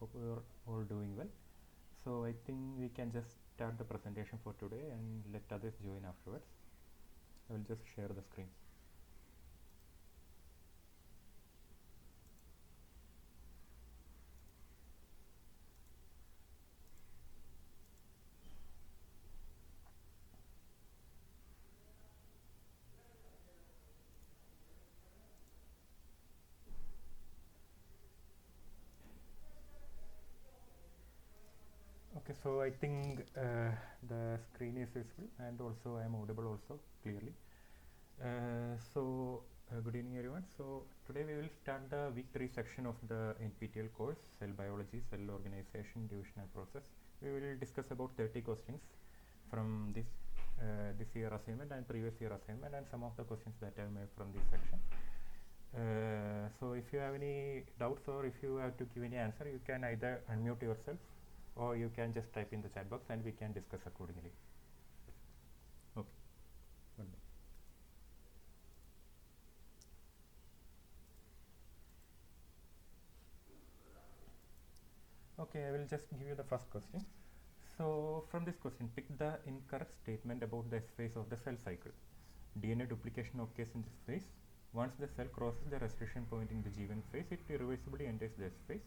hope you're all doing well. So I think we can just start the presentation for today and let others join afterwards. I will just share the screen. Okay, so I think the screen is visible and also I am audible also clearly. Good evening everyone. So today we will start the week 3 section of the NPTEL course, Cell Biology, Cell Organization, Division and Process. We will discuss about 30 questions from this year assignment and previous year assignment and some of the questions that I have made from this section. So if you have any doubts or if you have to give any answer, you can either unmute yourself or you can just type in the chat box and we can discuss accordingly. Okay. One minute. Okay, I will just give you the first question. So from this question, pick the incorrect statement about the S phase of the cell cycle. DNA duplication occurs in this phase. Once the cell crosses the restriction point in the G1 phase, it irreversibly enters the S phase.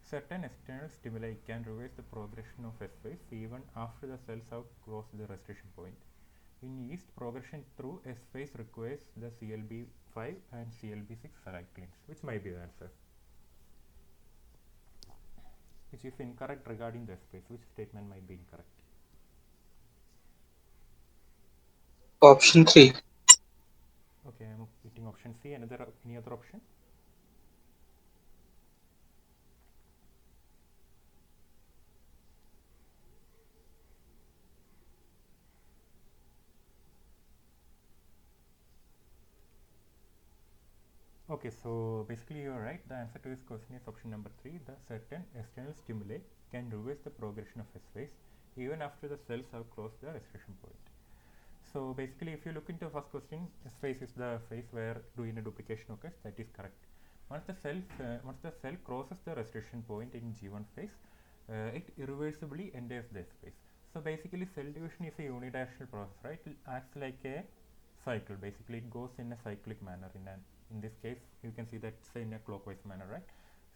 Certain external stimuli can reverse the progression of S phase even after the cells have crossed the restriction point. In yeast, progression through S phase requires the CLB5 and CLB6 cyclins. Which might be the answer? Which is incorrect regarding the S phase? Which statement might be incorrect? Option 3. Okay, I am hitting option C. Any other option? Okay, so basically you are right. The answer to this question is option number 3. The certain external stimuli can reverse the progression of S phase even after the cells have crossed the restriction point. So basically if you look into the first question, S phase is the phase where DNA duplication occurs. That is correct. Once the cell crosses the restriction point in G1 phase, it irreversibly enters the S phase. So basically cell division is a unidirectional process, right? It acts like a cycle. Basically it goes in a cyclic manner. In this case you can see that it's in a clockwise manner, right?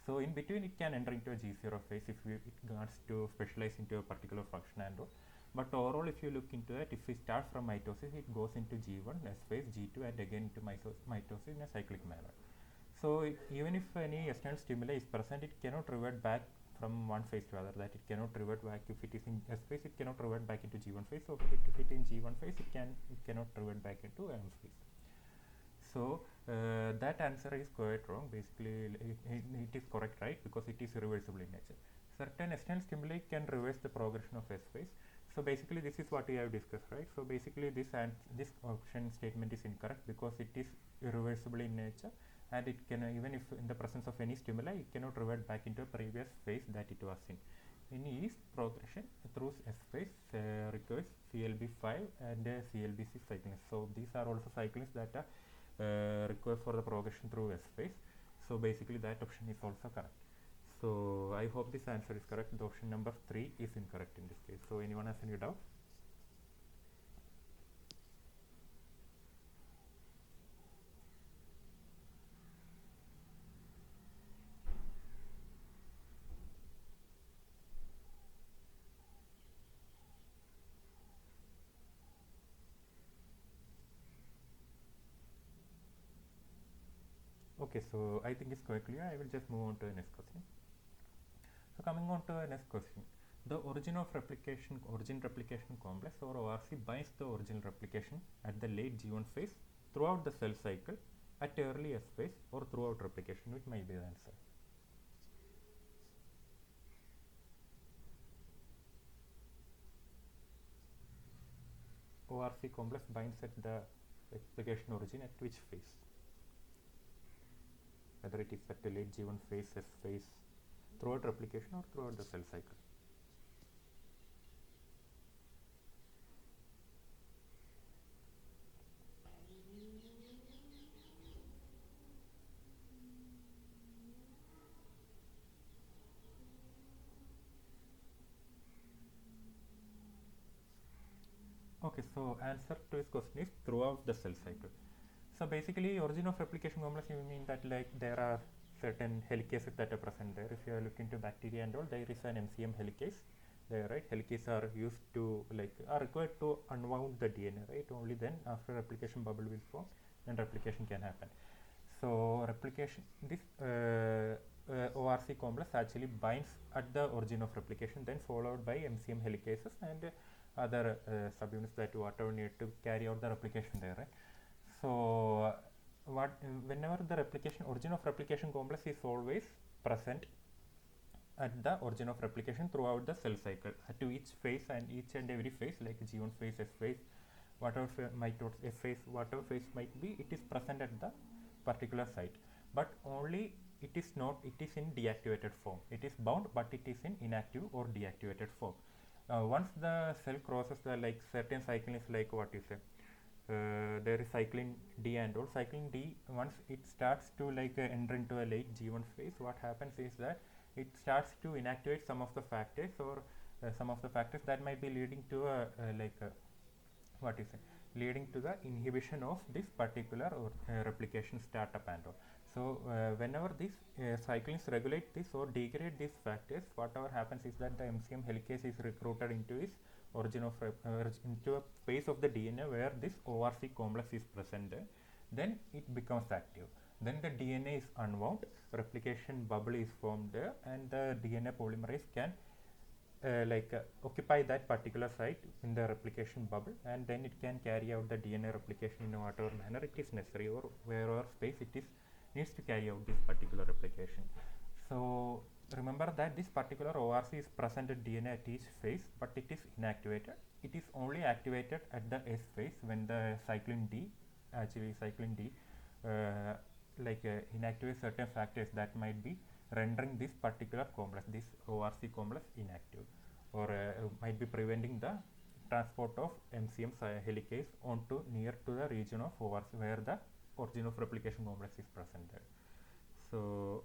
So in between it can enter into a G0 phase if it wants to specialize into a particular function and all. But overall if you look into it, if we start from mitosis, it goes into G1, S phase, G2 and again into mitosis in a cyclic manner. So even if any external stimuli is present, it cannot revert back from one phase to other. That it cannot revert back. If it is in S phase, it cannot revert back into G1 phase. So if it in G1 phase, it cannot revert back into M phase. So that answer is quite wrong. Basically, it is correct, right? Because it is irreversible in nature. Certain external stimuli can reverse the progression of S phase. So basically, this is what we have discussed, right? So basically, this option statement is incorrect because it is irreversible in nature, and it can even if in the presence of any stimuli, it cannot revert back into a previous phase that it was in. In yeast, progression through S phase requires CLB5 and CLB6 cyclins. So these are also cyclins that are required for the progression through S phase. So basically that option is also correct. So I hope this answer is correct. The option number 3 is incorrect in this case. So anyone has any doubt? Okay, so I think it's quite clear. I will just move on to the next question. So coming on to the next question. The origin replication complex or ORC binds the original replication at the late G1 phase throughout the cell cycle at early S phase or throughout replication, which might be the answer. ORC complex binds at the replication origin at which phase? Whether it is at the late G1 phase, S phase, throughout replication or throughout the cell cycle. Okay, so answer to this question is throughout the cell cycle. So basically, origin of replication complex, you mean that like there are certain helicases that are present there. If you are looking to bacteria and all, there is an MCM helicase there, right? Helicases are used to like are required to unwound the DNA, right? Only then after replication bubble will form and replication can happen. So replication, this ORC complex actually binds at the origin of replication, then followed by MCM helicases and other subunits that whatever need to carry out the replication there, right? So what whenever the replication origin of replication complex is always present at the origin of replication throughout the cell cycle at each phase and each and every phase like G1 phase, S phase, whatever mitosis, F phase, whatever phase might be, it is present at the particular site, but only it is not, it is in deactivated form. It is bound, but it is in inactive or deactivated form. Once the cell crosses the like certain cycle is like what you say, there is cyclin D and all. Cyclin D, once it starts to like enter into a late G1 phase, what happens is that it starts to inactivate some of the factors or some of the factors that might be leading to a like a, what is it, leading to the inhibition of this particular or replication startup and all. So whenever these cyclins regulate this or degrade these factors, whatever happens is that the MCM helicase is recruited into its origin of into a phase of the DNA where this ORC complex is present, then it becomes active. Then the DNA is unwound, replication bubble is formed there, and the DNA polymerase can occupy that particular site in the replication bubble, and then it can carry out the DNA replication in whatever manner it is necessary or wherever space it is needs to carry out this particular replication. So remember that this particular ORC is present at DNA at each phase, but it is inactivated. It is only activated at the S phase when the cyclin D, actually cyclin D, inactivate certain factors that might be rendering this particular complex, this ORC complex, inactive, or might be preventing the transport of MCM helicase onto near to the region of ORC where the origin of replication complex is present there. So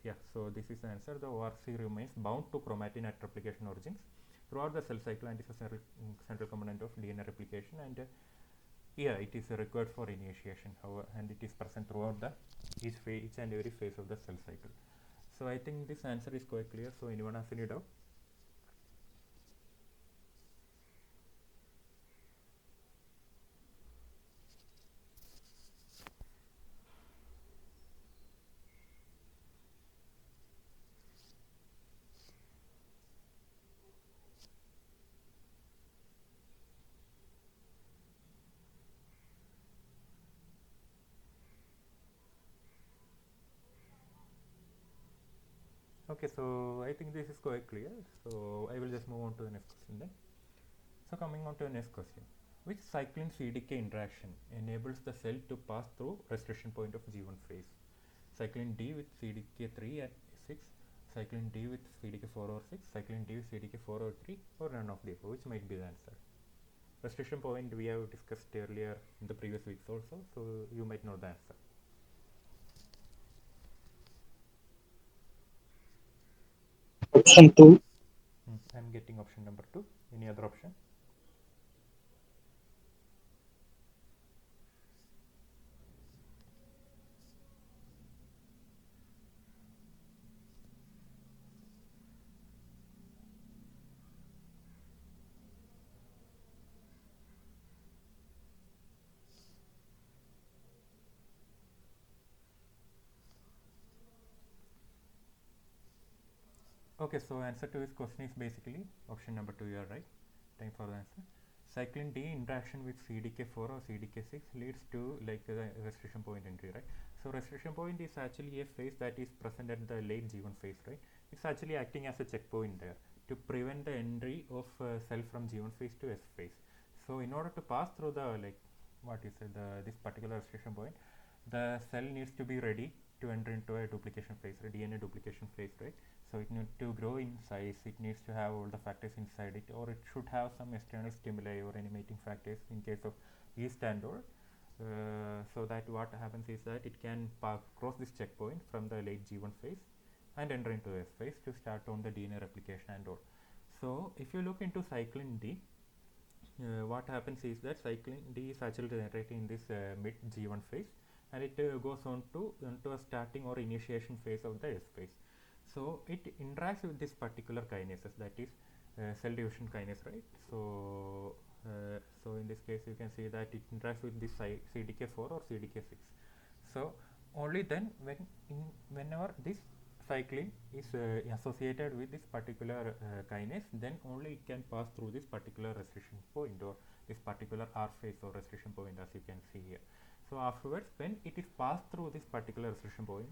yeah, so this is the answer. The ORC remains bound to chromatin at replication origins throughout the cell cycle and is a central component of DNA replication, and yeah, it is required for initiation, however, and it is present throughout the each and every phase of the cell cycle. So I think this answer is quite clear. So anyone has any doubt? Okay, so I think this is quite clear. So I will just move on to the next question then. So coming on to the next question. Which cyclin CDK interaction enables the cell to pass through restriction point of G1 phase? Cyclin D with CDK3 and 6, cyclin D with CDK4 or 6, cyclin D with CDK4 or 3, or none of the above, which might be the answer. Restriction point we have discussed earlier in the previous weeks also, so you might know the answer. Option 2. I'm getting option number 2. Any other option? Okay, so answer to this question is basically option number 2. You are right. Time for the answer. Cyclin D interaction with CDK4 or CDK6 leads to like the restriction point entry, right? So restriction point is actually a phase that is present at the late G1 phase, right? It's actually acting as a checkpoint there to prevent the entry of cell from G1 phase to S phase. So in order to pass through the like what is it, the this particular restriction point, the cell needs to be ready to enter into a duplication phase, a DNA duplication phase, right? So it needs to grow in size, it needs to have all the factors inside it, or it should have some external stimuli or animating factors in case of yeast and all. So that what happens is that it can cross this checkpoint from the late G1 phase and enter into S phase to start on the DNA replication and all. So if you look into cyclin D, what happens is that cyclin D is actually generated in this mid G1 phase, and it goes on to into a starting or initiation phase of the S phase. So it interacts with this particular kinases, that is cell division kinase, right? So in this case you can see that it interacts with this CDK4 or CDK6. So only then whenever this cycling is associated with this particular kinase, then only it can pass through this particular restriction point or this particular R phase or restriction point, as you can see here. So afterwards, when it is passed through this particular restriction point,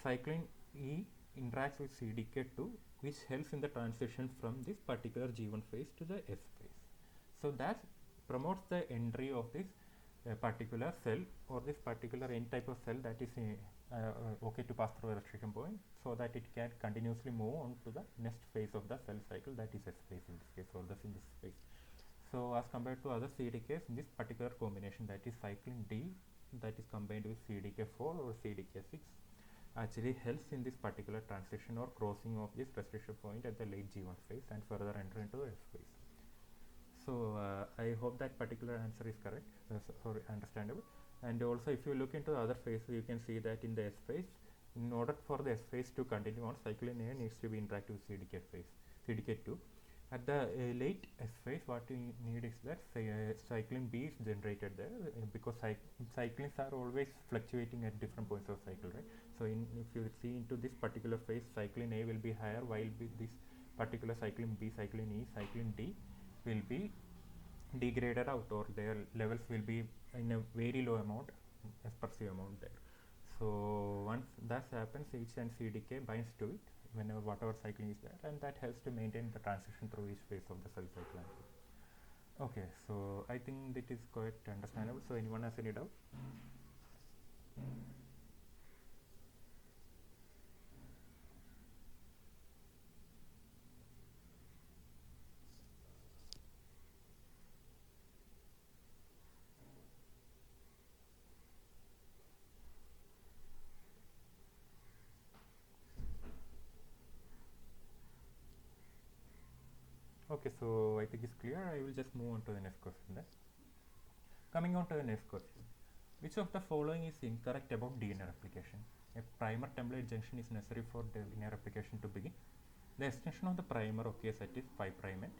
cyclin E interacts with CDK2, which helps in the transition from this particular G1 phase to the S phase. So that promotes the entry of this particular cell or this particular n type of cell that is okay to pass through a restriction point, so that it can continuously move on to the next phase of the cell cycle, that is S phase in this case, or the synthesis phase. So as compared to other CDKs, this particular combination, that is cyclin D that is combined with CDK4 or CDK6, actually helps in this particular transition or crossing of this restriction point at the late G1 phase and further enter into S phase. So I hope that particular answer is correct or understandable. And also, if you look into the other phase, you can see that in the S phase, in order for the S phase to continue on, cyclin A needs to be interactive with CDK phase, CDK2. At the late S phase, what we need is that cyclin B is generated there, because cyclins are always fluctuating at different points of cycle, right? So if you see into this particular phase, cyclin A will be higher, while this particular cyclin B, cyclin E, cyclin D will be degraded out, or their levels will be in a very low amount, expressive amount there. So once that happens, each and CDK binds to it whenever whatever cycling is there, and that helps to maintain the transition through each phase of the cell cycle. Okay, so I think that is quite understandable. So anyone has any doubt? Okay, so I think it's clear. I will just move on to the next question then. Coming on to the next question. Which of the following is incorrect about DNA replication? A primer template junction is necessary for DNA replication to begin. The extension of the primer occurs at its 5' end.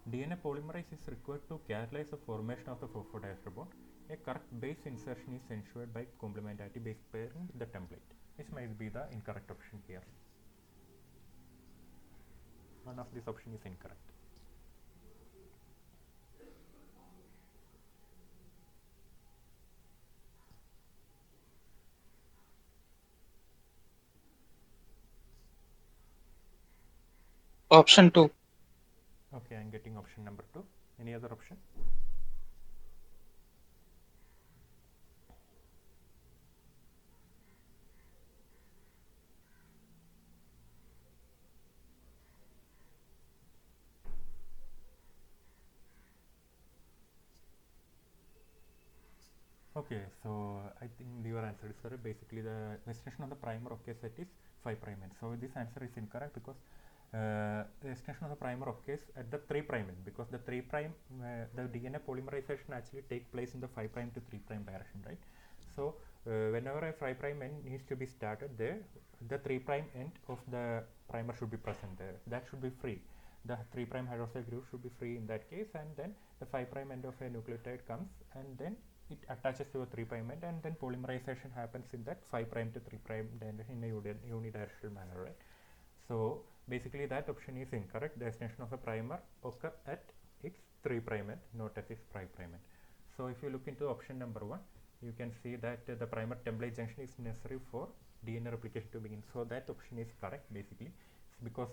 DNA polymerase is required to catalyze the formation of the phosphodiester bond. A correct base insertion is ensured by complementarity base pairing with the template. Which might be the incorrect option here? One of these options is incorrect. Option 2. Okay, I'm getting option number 2. Any other option? Okay, so I think your answer is correct. Basically, the extension of the primer occurs at is 5' end. So this answer is incorrect, because the extension of the primer occurs at the 3' end, because the 3', the DNA polymerization actually takes place in the 5' to 3' direction, right? So whenever a 5' end needs to be started there, the 3' end of the primer should be present there. That should be free. The 3' hydroxyl group should be free in that case, and then the 5' end of a nucleotide comes, and then it attaches to a 3' end, and then polymerization happens in that 5' to 3' in a unidirectional manner, right? So basically that option is incorrect. The extension of a primer occurs at its 3' end, not at its 5' end. So if you look into option number 1, you can see that the primer template junction is necessary for DNA replication to begin. So that option is correct, basically, because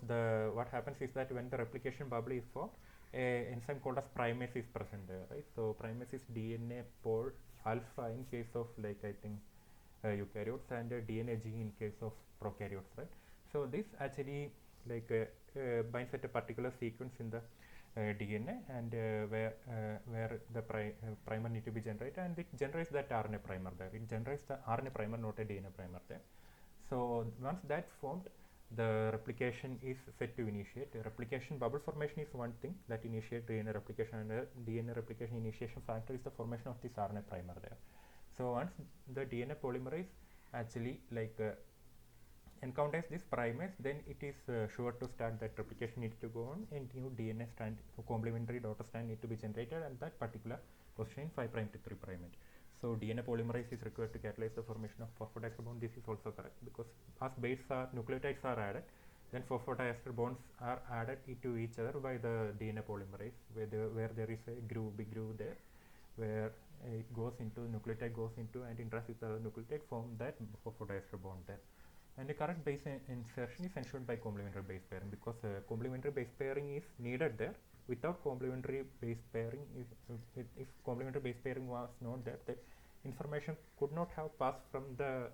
what happens is that when the replication bubble is formed, a enzyme called as primase is present there, right? So primase is DNA pol alpha in case of, like, I think eukaryotes, and DNA G in case of prokaryotes, right? So this actually, like, binds at a particular sequence in the DNA, and where the primer need to be generated, and it generates that RNA primer there. It generates the RNA primer, not a DNA primer there. So once that's formed, the replication is set to initiate. Replication bubble formation is one thing that initiate DNA replication, and DNA replication initiation factor is the formation of this RNA primer there. So once the DNA polymerase actually encounters this primase, then it is sure to start that replication needs to go on, and new DNA strand, complementary daughter strand need to be generated at that particular position 5' to 3'. So DNA polymerase is required to catalyze the formation of phosphodiester bond. This is also correct, because as nucleotides are added, then phosphodiester bonds are added to each other by the DNA polymerase, where there is a big groove there, where it goes into nucleotide and interacts with the nucleotide, form that phosphodiester bond there. And the correct base insertion is ensured by complementary base pairing, because complementary base pairing is needed there. Without complementary base pairing, if complementary base pairing was not there, the information could not have passed from the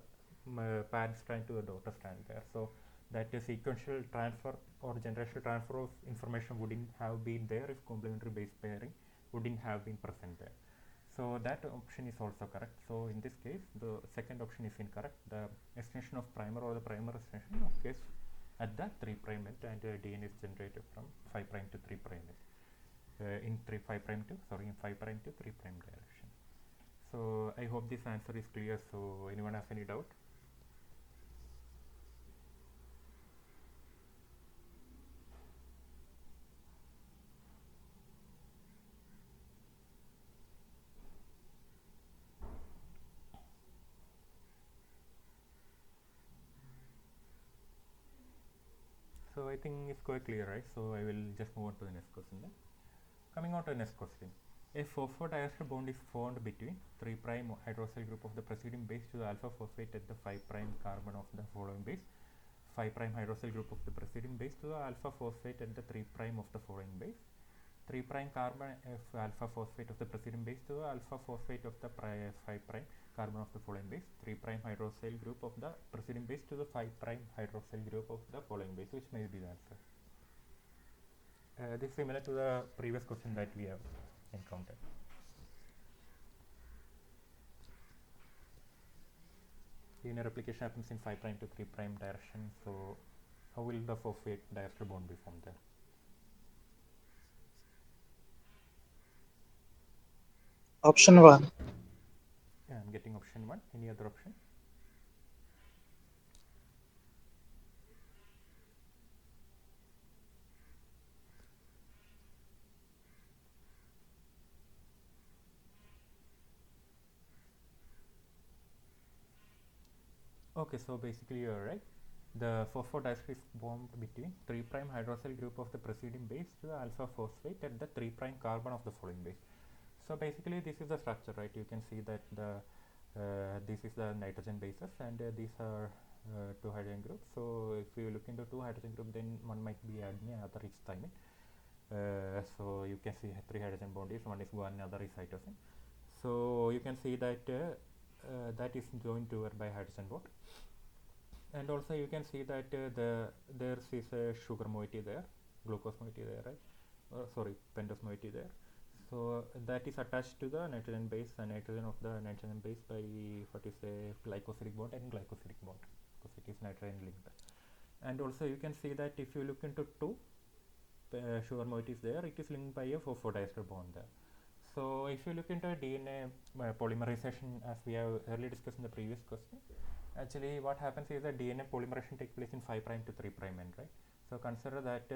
parent strand to the daughter strand there. So that sequential transfer or generational transfer of information wouldn't have been there if complementary base pairing wouldn't have been present there. So that option is also correct. So in this case, the second option is incorrect. The extension of primer or the primer extension occurs at the 3' end, and DNA is generated from 5' to 3' end, in 5' to 3' direction. So I hope this answer is clear. So anyone has any doubt? So I think it's quite clear, right? So I will just move on to the next question then. Coming on to the next question. A phosphodiester bond is formed between 3' hydroxyl group of the preceding base to the alpha phosphate at the 5' carbon of the following base, 5' hydroxyl group of the preceding base to the alpha phosphate at the 3' of the following base, 3' carbon of alpha phosphate of the preceding base to the alpha phosphate of the 5' carbon of the following base, 3' hydroxyl group of the preceding base to the 5' hydroxyl group of the following base, which may be the answer. This is similar to the previous question that we have encountered. DNA replication happens in 5' to 3' direction. So how will the phosphate diester bond be formed there? Option 1. Yeah, I'm getting option 1. Any other option? Okay, so basically you are right. The phosphodiester is formed between 3' hydroxyl group of the preceding base to the alpha phosphate at the 3' carbon of the following base. So basically this is the structure, right? You can see that this is the nitrogen bases, and these are two hydrogen groups. So if you look into two hydrogen group, then one might be adenine, other is thymine. So you can see 3 hydrogen bonds, one is guanine, other is cytosine. So you can see that that is joined together by hydrogen bond, and also you can see that there is a sugar moiety there, glucose moiety there, right? Sorry, pentose moiety there. So that is attached to the nitrogen base, and nitrogen of the nitrogen base by what is a glycosidic bond and glycosidic bond, because it is nitrogen linked. And also you can see that if you look into two sugar moieties there, it is linked by a phosphodiester bond there. So if you look into DNA polymerization, as we have earlier discussed in the previous question, actually what happens is that DNA polymerization takes place in 5' to 3' end, right? So consider that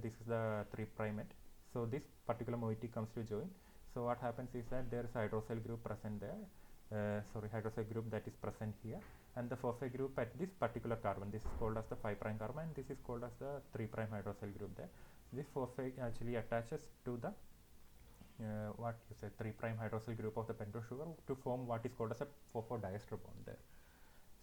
this is the 3' end. So this particular moiety comes to join. So what happens is that there is a hydroxyl group present there, hydroxyl group that is present here, and the phosphate group at this particular carbon, this is called as the 5' carbon, and this is called as the 3' hydroxyl group there. This phosphate actually attaches to the 3' hydroxyl group of the pentose sugar to form what is called as a phosphodiester bond there.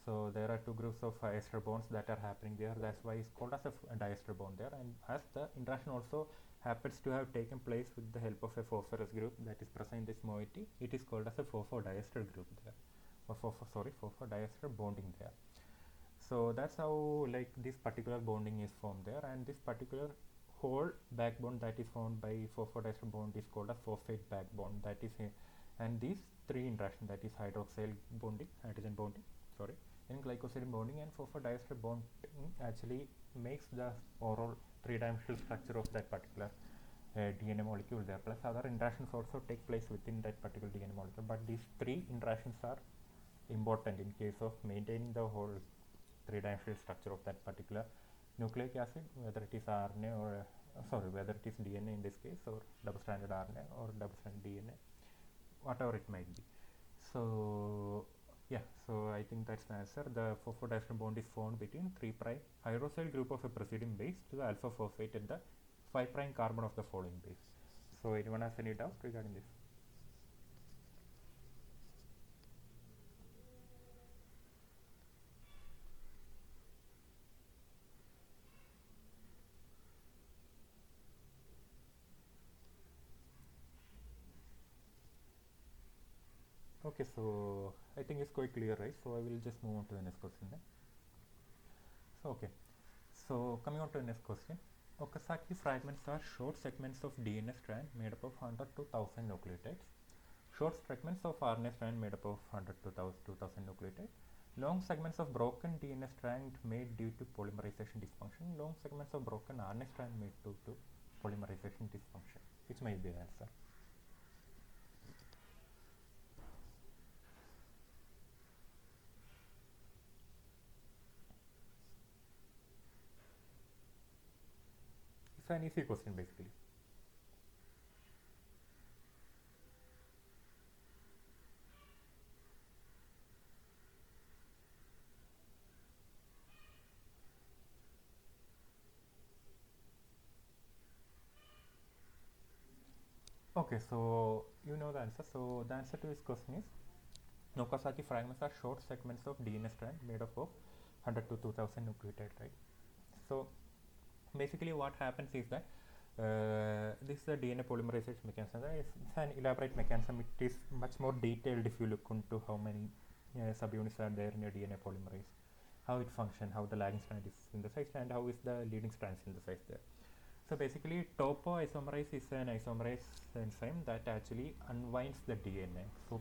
So there are two groups of ester bonds that are happening there. That's why it's called as a diester bond there. And as the interaction also happens to have taken place with the help of a phosphorus group that is present in this moiety, it is called as a phosphodiester group there, or phosphodiester bonding there. So that's how this particular bonding is formed there, and this particular whole backbone that is formed by phosphodiester bond is called a phosphate backbone. That is and these three interactions, that is hydroxyl bonding, hydrogen bonding, in glycosidin bonding, and phosphodiester bonding actually makes the overall three-dimensional structure of that particular DNA molecule there, plus other interactions also take place within that particular DNA molecule, but these three interactions are important in case of maintaining the whole three-dimensional structure of that particular nucleic acid, whether it is RNA or whether it is DNA in this case, or double-stranded RNA or double-stranded DNA, whatever it might be. So yeah, so I think that's the answer. The phosphodiester bond is formed between 3' hydroxyl group of a preceding base to the alpha phosphate at the 5' carbon of the following base. So anyone has any doubt regarding this? Okay, so I think it's quite clear, right? So I will just move on to the next question then. So okay, so coming on to the next question. Okazaki fragments are short segments of DNA strand made up of 100 to 1000 nucleotides. Short segments of RNA strand made up of 100 to 2000 nucleotides. Long segments of broken DNA strand made due to polymerization dysfunction. Long segments of broken RNA strand made due to polymerization dysfunction. Which might be the answer? It's an easy question basically. Okay, so you know the answer. So the answer to this question is Okazaki fragments are short segments of DNA strand made up of 100 to 2000 nucleotides, right? So basically what happens is that this is the DNA polymerization mechanism. It's an elaborate mechanism. It is much more detailed if you look into how many subunits are there in a DNA polymerase, how it functions, how the lagging strand is synthesized, and how is the leading strand synthesized there. So basically, topoisomerase is an isomerase enzyme that actually unwinds the DNA. So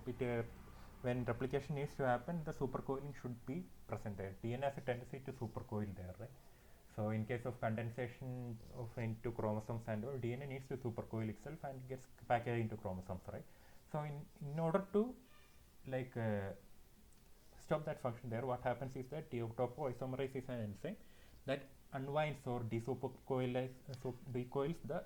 when replication needs to happen, the supercoiling should be present there. DNA has a tendency to supercoil there, right? So in case of condensation of into chromosomes and all, DNA needs to supercoil itself and gets packaged into chromosomes, right? So in order to like stop that function there, what happens is that topoisomerase is an enzyme that unwinds or decoils the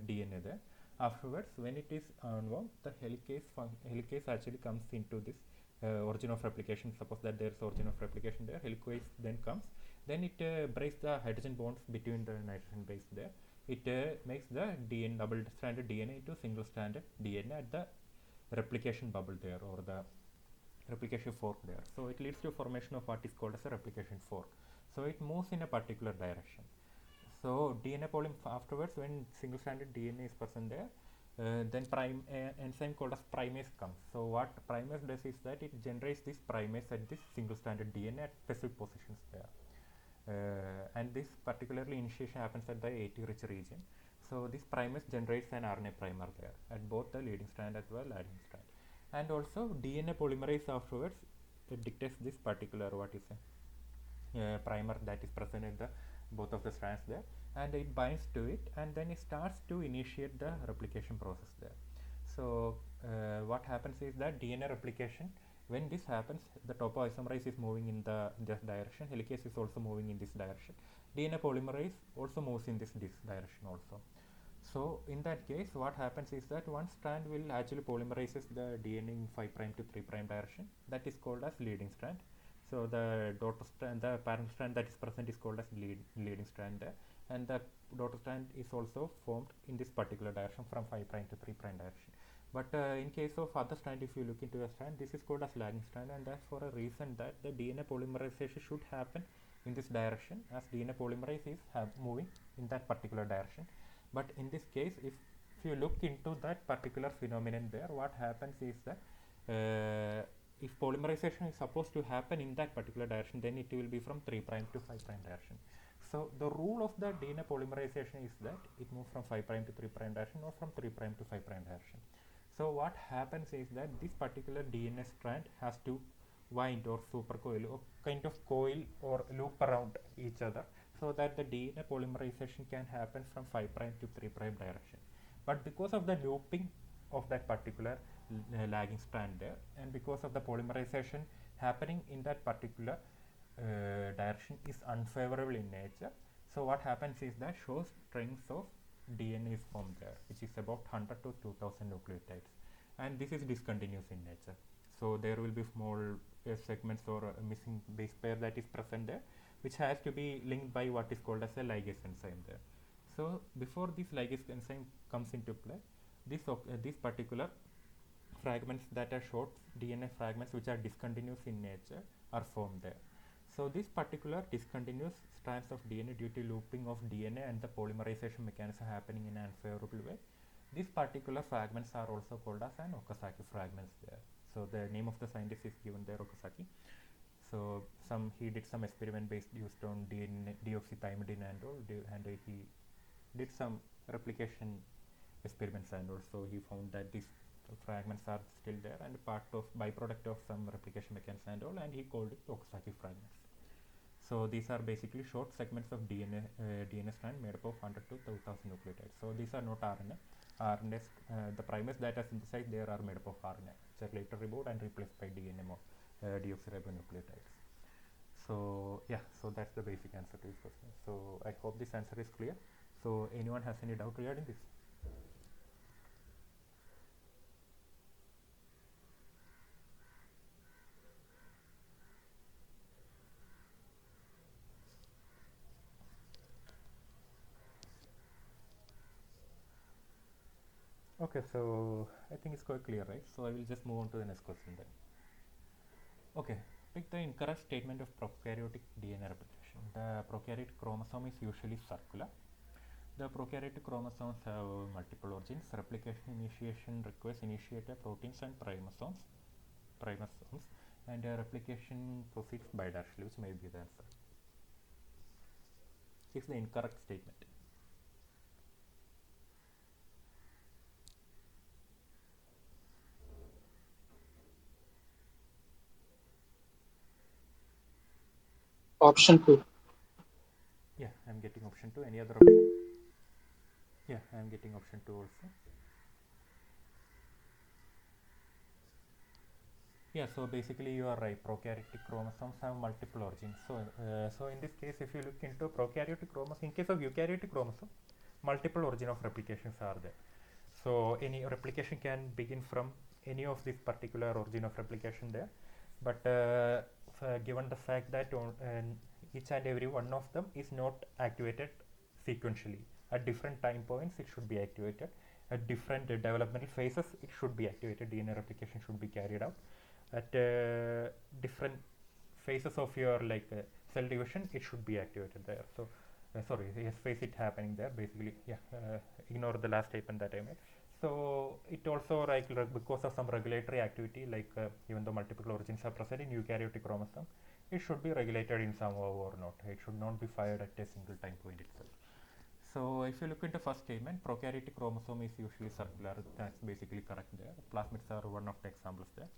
DNA there. Afterwards, when it is unwound, the helicase actually comes into this origin of replication. Suppose that there is origin of replication there, helicase then comes. Then it breaks the hydrogen bonds between the nitrogen base there. It makes the DNA double-stranded DNA into single-stranded DNA at the replication bubble there, or the replication fork there. So it leads to formation of what is called as a replication fork. So it moves in a particular direction. So DNA afterwards, when single-stranded DNA is present there, then enzyme called as primase comes. So what primase does is that it generates this primase at this single-stranded DNA at specific positions there. And this particularly initiation happens at the AT-rich region. So this primase generates an RNA primer there at both the leading strand as well as lagging strand. And also DNA polymerase afterwards dictates this particular what is a primer that is present in the both of the strands there, and it binds to it, and then it starts to initiate the replication process there. So what happens is that DNA replication, when this happens, the topoisomerase is moving in this direction, helicase is also moving in this direction, DNA polymerase also moves in this direction also. So in that case, what happens is that one strand will actually polymerizes the DNA in 5' to 3' direction. That is called as leading strand. So the daughter strand, the parent strand that is present is called as leading strand there, and the daughter strand is also formed in this particular direction from 5' to 3' direction. But in case of other strand, if you look into a strand, this is called as lagging strand, and that's for a reason that the DNA polymerization should happen in this direction, as DNA polymerase is moving in that particular direction. But in this case, if you look into that particular phenomenon there, what happens is that if polymerization is supposed to happen in that particular direction, then it will be from 3' to 5' direction. So the rule of the DNA polymerization is that it moves from 5' to 3' direction, or from 3' to 5' direction. So what happens is that this particular DNA strand has to wind or supercoil or kind of coil or loop around each other, so that the DNA polymerization can happen from 5' to 3' direction. But because of the looping of that particular lagging strand there, and because of the polymerization happening in that particular direction is unfavorable in nature, so what happens is that short strings of DNA is formed there, which is about 100 to 2000 nucleotides, and this is discontinuous in nature. So there will be small segments or missing base pair that is present there, which has to be linked by what is called as a ligase enzyme there. So before this ligase enzyme comes into play, this particular fragments that are short DNA fragments which are discontinuous in nature are formed there. So this particular discontinuous strands of DNA due to looping of DNA and the polymerization mechanism happening in an unfavorable way, these particular fragments are also called as an Okazaki fragments there. So the name of the scientist is given there, Okazaki. So he did some experiment based used on DNA, deoxythymidine and all, and he did some replication experiments, and also he found that these fragments are still there and part of byproduct of some replication mechanism and all, and he called it Okazaki fragments. So these are basically short segments of DNA strand made up of 100 to 2000 nucleotides. So these are not RNA. The primers that are synthesized there are made up of RNA, which are later removed and replaced by DNA deoxyribonucleotides. So yeah, so that's the basic answer to this question. So I hope this answer is clear. So anyone has any doubt regarding this? Okay, so I think it's quite clear, right? So I will just move on to the next question then. Okay, pick the incorrect statement of prokaryotic DNA replication. The prokaryotic chromosome is usually circular. The prokaryotic chromosomes have multiple origins. Replication initiation requires initiator proteins and primosomes, and replication proceeds bidirectionally, which may be the answer. This is the incorrect statement. Option 2. Yeah, I am getting option 2. Any other option? Yeah, I am getting option 2 also. Yeah, so basically you are right. Prokaryotic chromosomes have multiple origins. So in this case, if you look into prokaryotic chromosomes, in case of eukaryotic chromosome, multiple origin of replications are there. So any replication can begin from any of this particular origin of replication there. But given the fact that each and every one of them is not activated sequentially, at different time points it should be activated. At different developmental phases, it should be activated. DNA replication should be carried out at different phases of your cell division. It should be activated there. So sorry, yes, phase it happening there basically. Yeah, ignore the last statement that I made. So it also because of some regulatory activity, even though multiple origins are present in eukaryotic chromosome, it should be regulated in some way or not. It should not be fired at a single time point itself. So if you look into first statement, prokaryotic chromosome is usually circular. That's basically correct there. Plasmids are one of the examples there.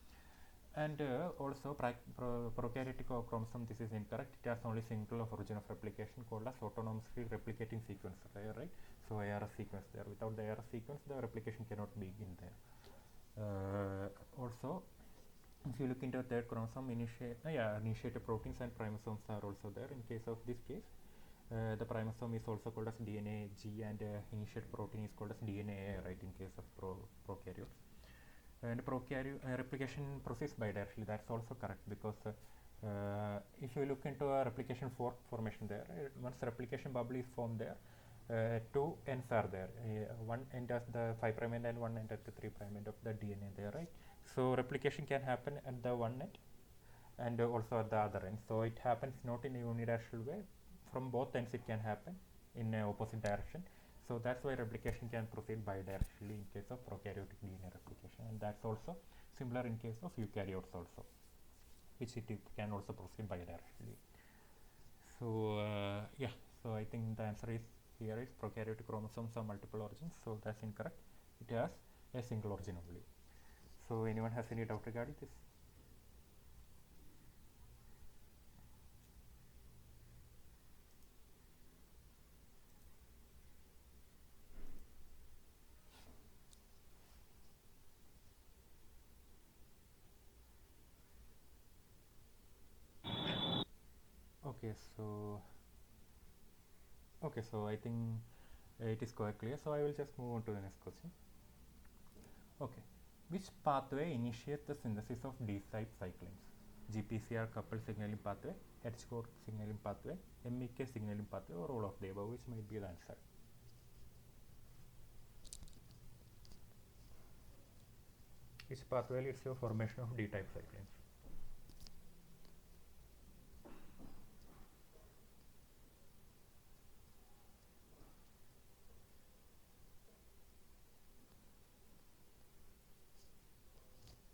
And also prokaryotic chromosome, this is incorrect. It has only single of origin of replication called as autonomously replicating sequence, right? So ARS sequence there. Without the ARS sequence, the replication cannot begin there. Also, if you look into third chromosome, initiator proteins and primosomes are also there. In case of this case, the primosome is also called as DNA G, and initiator protein is called as DNA A, right? In case of prokaryotes. And replication proceeds bidirectionally. That's also correct, because if you look into a replication fork formation there, once replication bubble is formed there, two ends are there. One end as the 5' end and one end at the 3' end of the DNA there, right? So replication can happen at the one end and also at the other end. So it happens not in a unidirectional way. From both ends it can happen in a opposite direction. So that's why replication can proceed bidirectionally in case of prokaryotic DNA replication, and that's also similar in case of eukaryotes also, which it can also proceed bidirectionally. So yeah, so I think the answer is here is prokaryotic chromosomes have multiple origins, so that's incorrect. It has a single origin only. So anyone has any doubt regarding this? Okay, so I think it is quite clear. So I will just move on to the next question. Okay, which pathway initiates the synthesis of D-type cyclins? GPCR coupled signaling pathway, H-core signaling pathway, MEK signaling pathway, or all of the above, which might be the answer. Which pathway leads to formation of D-type cyclins?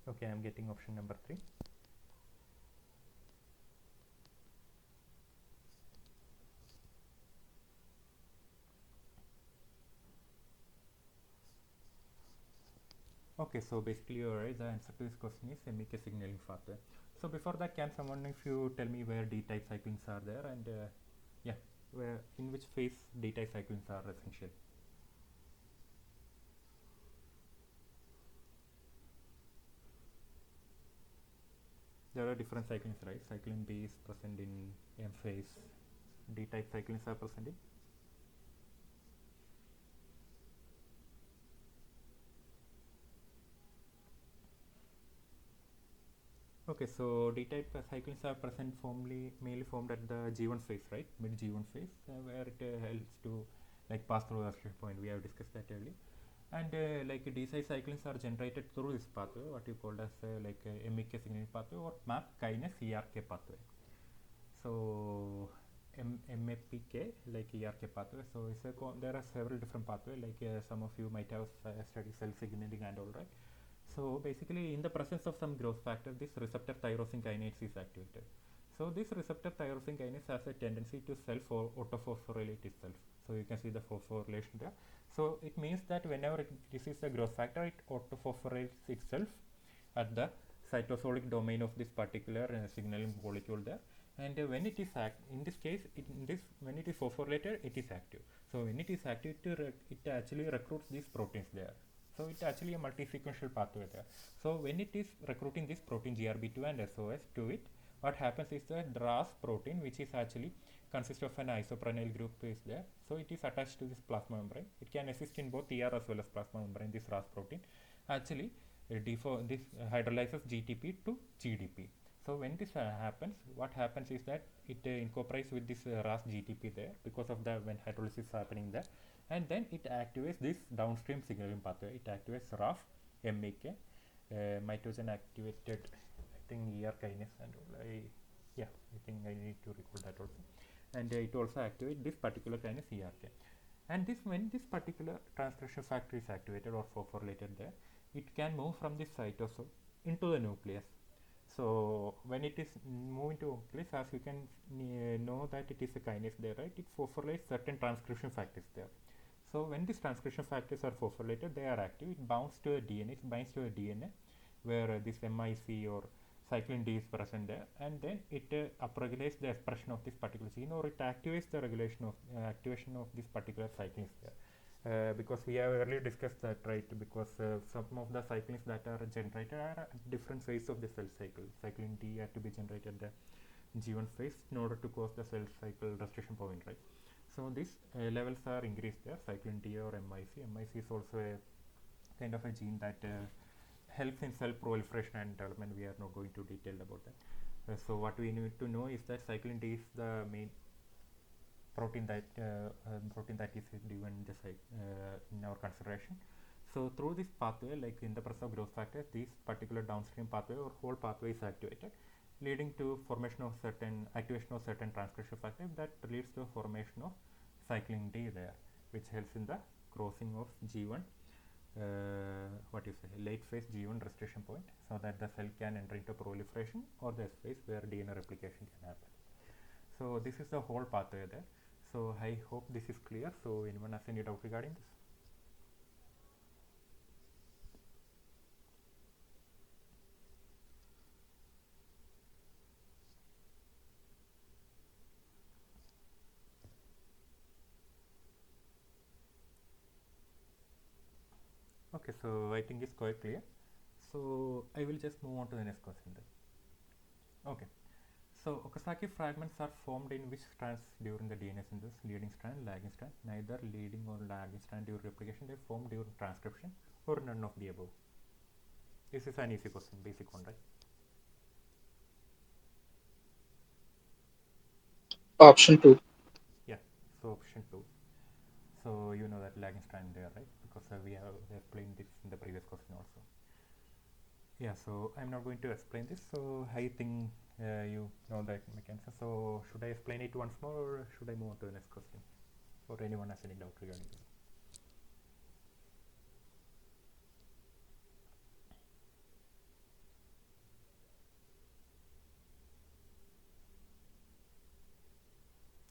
Okay, I am getting option number 3. Okay, so basically you're right. The answer to this question is MEK signaling pathway. So before that, can someone, if you tell me where D-type cyclins are there, and yeah, where in which phase D-type cyclins are essential? There are different cyclins, right? Cyclin B is present in M phase. D-type cyclins are present in. Okay, so D-type cyclins are present mainly formed at the G1 phase, right? Mid G1 phase, where it helps to like pass through the acceleration point. We have discussed that earlier. And like D-type cyclins are generated through this pathway, what you called as MEK signaling pathway or MAP kinase ERK pathway. So MAPK like ERK pathway. So it's there are several different pathways. Like some of you might have studied cell signaling and all, right? So basically, in the presence of some growth factor, this receptor tyrosine kinase is activated. So this receptor tyrosine kinase has a tendency to self or autophosphorylate itself. So you can see the phosphorylation there. So it means that whenever this is a growth factor, it autophosphorylates itself at the cytosolic domain of this particular signaling molecule there. And when it is in this case, when it is phosphorylated, it is active. So when it is active, it actually recruits these proteins there. So it's actually a multi-sequential pathway there. So when it is recruiting this protein GRB2 and SOS to it, what happens is that the RAS protein, which is actually consists of an isoprenyl group, is there. So it is attached to this plasma membrane. It can exist in both ER as well as plasma membrane. This RAS protein actually this hydrolyzes GTP to GDP. So when this happens, what happens is that it incorporates with this RAS GTP there because of the when hydrolysis is happening there, and then it activates this downstream signaling pathway. It activates RAF, MEK, mitogen activated, I think ER kinase and all. I think I need to recall that also. And it also activates this particular kinase ERK. And this when this particular transcription factor is activated or phosphorylated there, it can move from this cytosol into the nucleus. So when it is moving to nucleus, as you can know that it is a kinase there, right? It phosphorylates certain transcription factors there. So when these transcription factors are phosphorylated, they are active. It binds to the DNA. It binds to the DNA, where this MIC or cyclin D is present there, and then it upregulates the expression of this particular gene, or it activates the regulation of activation of this particular cyclins there. Because we have earlier discussed that, right? Because some of the cyclins that are generated are at different phases of the cell cycle. Cyclin D had to be generated the G1 phase in order to cause the cell cycle restriction point, right? So these levels are increased there, cyclin D or MIC. MIC is also a kind of a gene that helps in cell proliferation and development. We are not going to detail about that. So what we need to know is that cyclin D is the main protein that is given in our consideration. So through this pathway, like in the presence of growth factors, this particular downstream pathway or whole pathway is activated, leading to formation of certain activation of certain transcription factor that leads to formation of cyclin D there, which helps in the crossing of G1 late phase G1 restriction point, so that the cell can enter into proliferation, or the S phase where DNA replication can happen. So this is the whole pathway there. So I hope this is clear. So anyone has any doubt regarding this? Okay, so I think it's quite clear. So I will just move on to the next question then. Okay, So Okazaki fragments are formed in which strands during the DNA synthesis? Leading strand, lagging strand. Neither leading or lagging strand during replication. They form during transcription, or none of the above. This is an easy question, basic one, right? Option 2. Yeah. So option 2. So you know that lagging strand there, right? Because we have explained this in the previous question also. Yeah, so I'm not going to explain this. So I think you know that mechanism. So should I explain it once more, or should I move on to the next question? Or anyone has any doubt regarding this?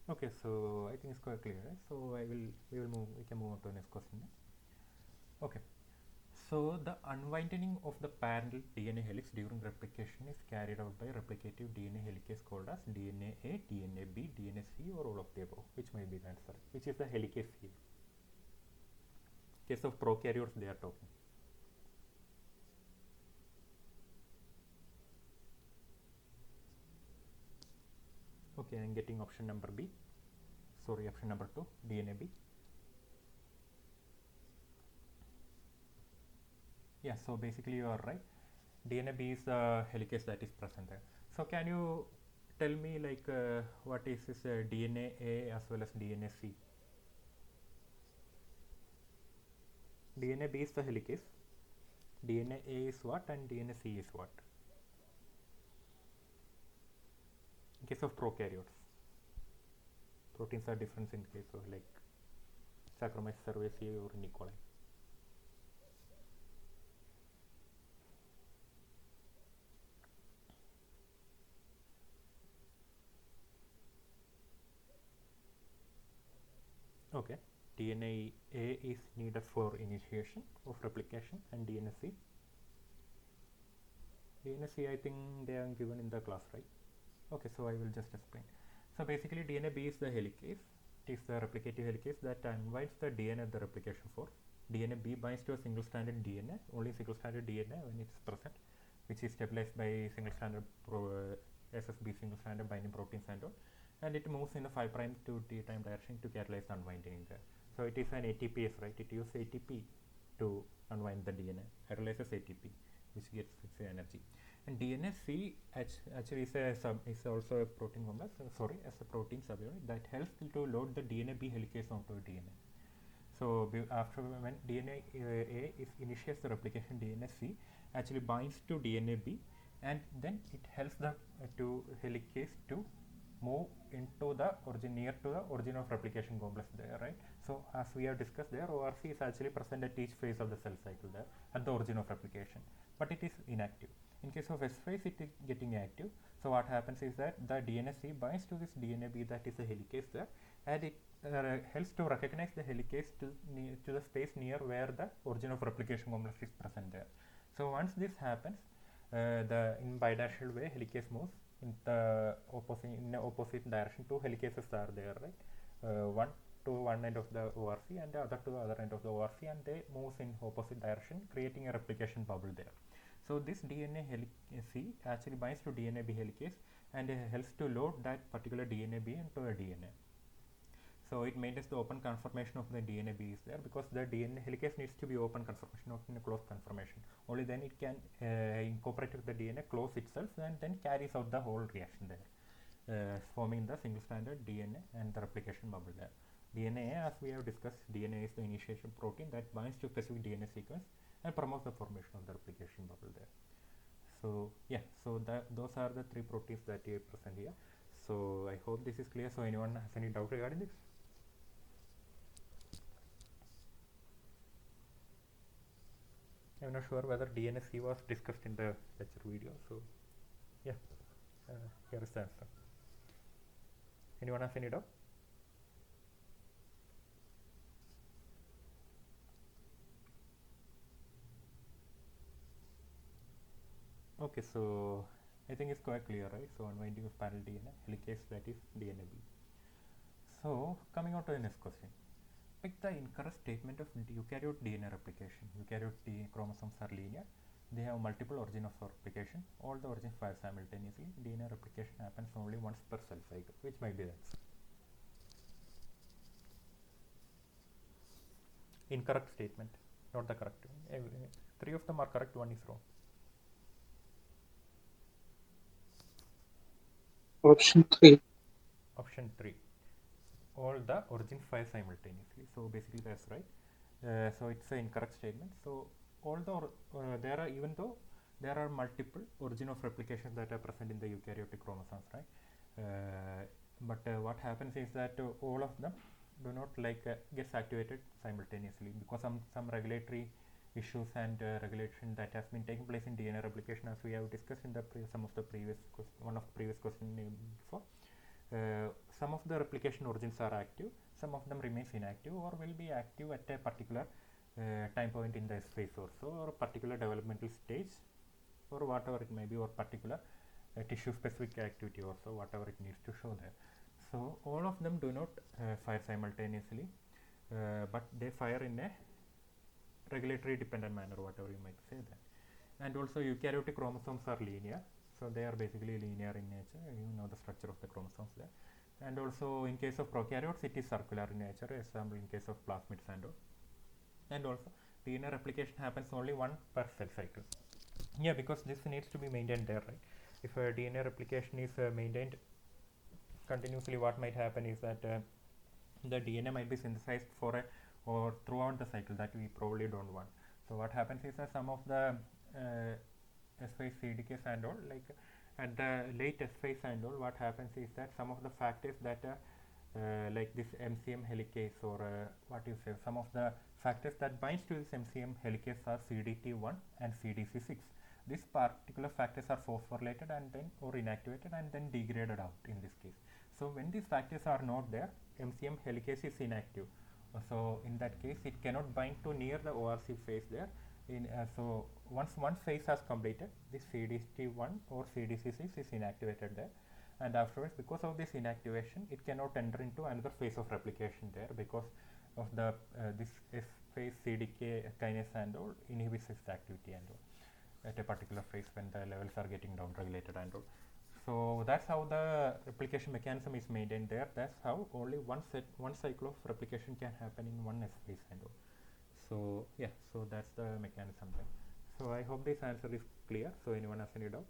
Okay, so I think it's quite clear, right? So we can move on to the next question. Okay. So the unwinding of the parallel DNA helix during replication is carried out by replicative DNA helicase called as DNA A, DNA B, DNA C, or all of the above. Which might be the answer? Which is the helicase here? Case of prokaryotes they are talking. Okay, I'm getting option number B. Sorry, option number 2, DNA B. Yeah, so basically you are right. DNA B is the helicase that is present there. So can you tell me like what is this DNA A as well as DNA C? DNA B is the helicase. DNA A is what and DNA C is what? In case of prokaryotes, proteins are different in case of like Saccharomyces cerevisiae or E. coli. Okay, DNA A is needed for initiation of replication and DNA C. DNA C I think they are given in the class, right? Okay, so I will just explain. So basically DNA B is the helicase. It is the replicative helicase that unwinds the DNA at the replication fork. DNA B binds to a single stranded DNA, only single stranded DNA when it is present, which is stabilized by single stranded SSB single stranded binding proteins and all, and it moves in the 5' to T time direction to catalyze the unwinding in there. So it is an ATPase, right? It uses ATP to unwind the DNA, hydrolyzes ATP, which gets its energy. And DNSC actually is also a protein complex, as a protein subunit that helps to load the DNA B helicase onto DNA. So after when DNA A is initiates the replication, DNA C actually binds to DNA B, and then it helps the to helicase to move into the origin, near to the origin of replication complex there, right? So as we have discussed there, ORC is actually present at each phase of the cell cycle there at the origin of replication, but it is inactive. In case of S phase, it is getting active. So what happens is that the DNSC binds to this DNAB that is a helicase there, and it helps to recognize the helicase to the space near where the origin of replication complex is present there. So once this happens, the in bidirectional way helicase moves in the opposite direction. Two helicases are there, right? One to one end of the ORC and the other to the other end of the ORC, and they move in opposite direction, creating a replication bubble there. So this DNA helicase actually binds to DNA B helicase and helps to load that particular DNA B into a DNA. So it maintains the open conformation of the DNA B is there, because the DNA helicase needs to be open conformation, not in a closed conformation. Only then it can incorporate with the DNA, close itself, and then carries out the whole reaction there, forming the single stranded DNA and the replication bubble there. DNA, as we have discussed, DNA is the initiation protein that binds to specific DNA sequence and promotes the formation of the replication bubble there. So yeah, so those are the three proteins that you present here. So I hope this is clear. So anyone has any doubt regarding this? I'm not sure whether DNSC was discussed in the lecture video. So yeah, here is the answer. Anyone has any doubt? Okay, so I think it's quite clear, right? So unwinding of parallel DNA, helicase that is DNAB. So coming on to the next question. Pick the incorrect statement of eukaryote DNA replication. Eukaryote chromosomes are linear. they have multiple origin of replication. All the origins fire simultaneously. DNA replication happens only once per cell cycle, which might be the answer. Incorrect statement, not the correct one. Three of them are correct, one is wrong. Option 3. Option 3. All the origins fire simultaneously. So basically that's right. So it's an incorrect statement. So all the there are, even though there are multiple origin of replications that are present in the eukaryotic chromosomes, right? But what happens is that all of them do not gets activated simultaneously, because some regulatory issues and regulation that has been taking place in DNA replication, as we have discussed in the some of the previous one of the previous question before. Some of the replication origins are active, some of them remains inactive or will be active at a particular time point in the S phase also, or a particular developmental stage, or whatever it may be, or particular tissue specific activity also, whatever it needs to show there. So all of them do not fire simultaneously, but they fire in a regulatory dependent manner, whatever you might say that. And also eukaryotic chromosomes are linear, so they are basically linear in nature. You know the structure of the chromosomes there. And also in case of prokaryotes, it is circular in nature, example in case of plasmids and all. And also DNA replication happens only one per cell cycle. Yeah, because this needs to be maintained there, right? If DNA replication is maintained continuously, what might happen is that the DNA might be synthesized for a or throughout the cycle, that we probably don't want. So what happens is that some of the S phase CDKs and all, like at the late S phase and all, what happens is that some of the factors that are like this MCM helicase, or what you say, some of the factors that binds to this MCM helicase are CDT1 and CDC6. These particular factors are phosphorylated and then or inactivated and then degraded out in this case. So when these factors are not there, MCM helicase is inactive. So in that case, it cannot bind to near the ORC phase there. So once one phase has completed, this CDT1 or CDC6 is inactivated there, and afterwards, because of this inactivation, it cannot enter into another phase of replication there, because of the this S phase CDK kinase and all inhibits its activity and all at a particular phase when the levels are getting down regulated and all. So that's how the replication mechanism is maintained there. That's how only one cycle of replication can happen in one S phase and all. So yeah, so that's the mechanism there. So I hope this answer is clear. So anyone has any doubt?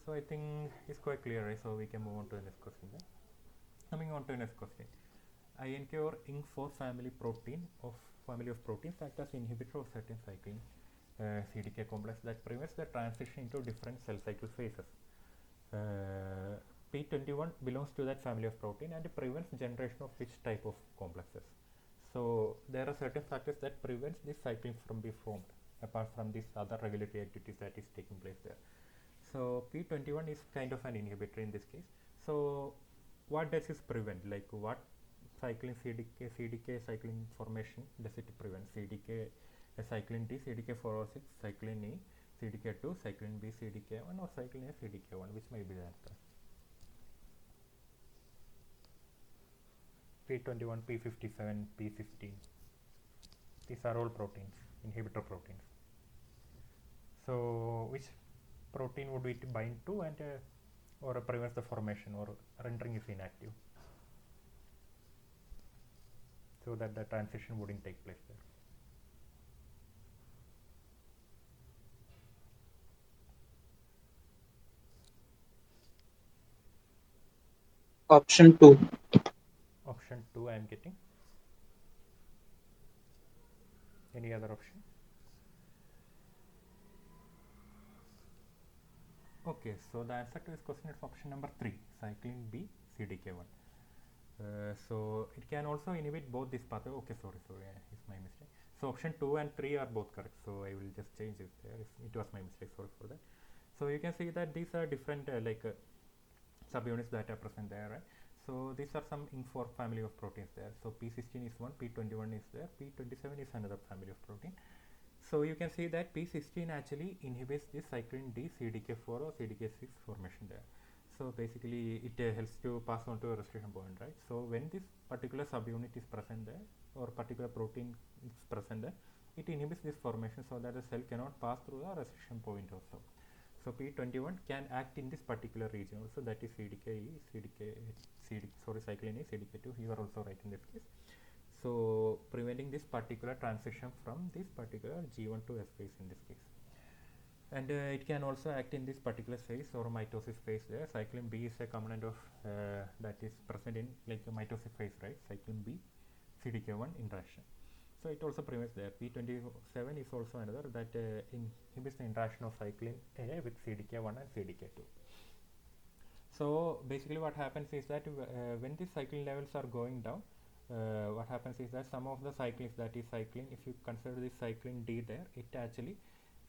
So I think it's quite clear, right? So we can move on to the next question then. Coming on to the next question. INK or INK4 family of proteins act as inhibitor of certain cycling CDK complex that prevents the transition into different cell cycle phases. P21 belongs to that family of protein and prevents generation of which type of complexes. So there are certain factors that prevents this cycling from being formed, apart from these other regulatory activities that is taking place there. So P21 is kind of an inhibitor in this case. So what does this prevent? Like what cycling CDK cycling formation does it prevent? CDK cyclin D, CDK406, cyclin E, CDK2, cyclin B, CDK1, or cyclin A, CDK1, which may be the answer. P21, P57, P15. These are all proteins, inhibitor proteins. So which protein would it bind to and or prevents the formation or rendering is inactive, so that the transition wouldn't take place there? Option 2. Option 2 I am getting. Any other option? Okay, so the answer to this question is option number 3, cyclin B, CDK1. So it can also inhibit both this pathway. Okay, sorry, it's my mistake. So option 2 and 3 are both correct. So I will just change it there. It was my mistake. Sorry for that. So you can see that these are different subunits that are present there, right? So these are some INK4 family of proteins there. So P16 is one, P21 is there, P27 is another family of protein. So you can see that P16 actually inhibits this cyclin D CDK4 or CDK6 formation there. So basically it helps to pass on to a restriction point, right? So when this particular subunit is present there or particular protein is present there, it inhibits this formation so that the cell cannot pass through the restriction point also. So P21 can act in this particular region also, that is cyclin E, CDK2, you are also right in this case. So preventing this particular transition from this particular G1 to S phase in this case. And it can also act in this particular phase or mitosis phase there. Cyclin B is a component of that is present in like a mitosis phase, right? Cyclin B CDK1 interaction. So it also prevents there. P27 is also another that inhibits the interaction of cyclin A with CDK1 and CDK2. So basically what happens is that when these cyclin levels are going down, what happens is that some of the cyclins, that is cyclin, if you consider this cyclin D there, it actually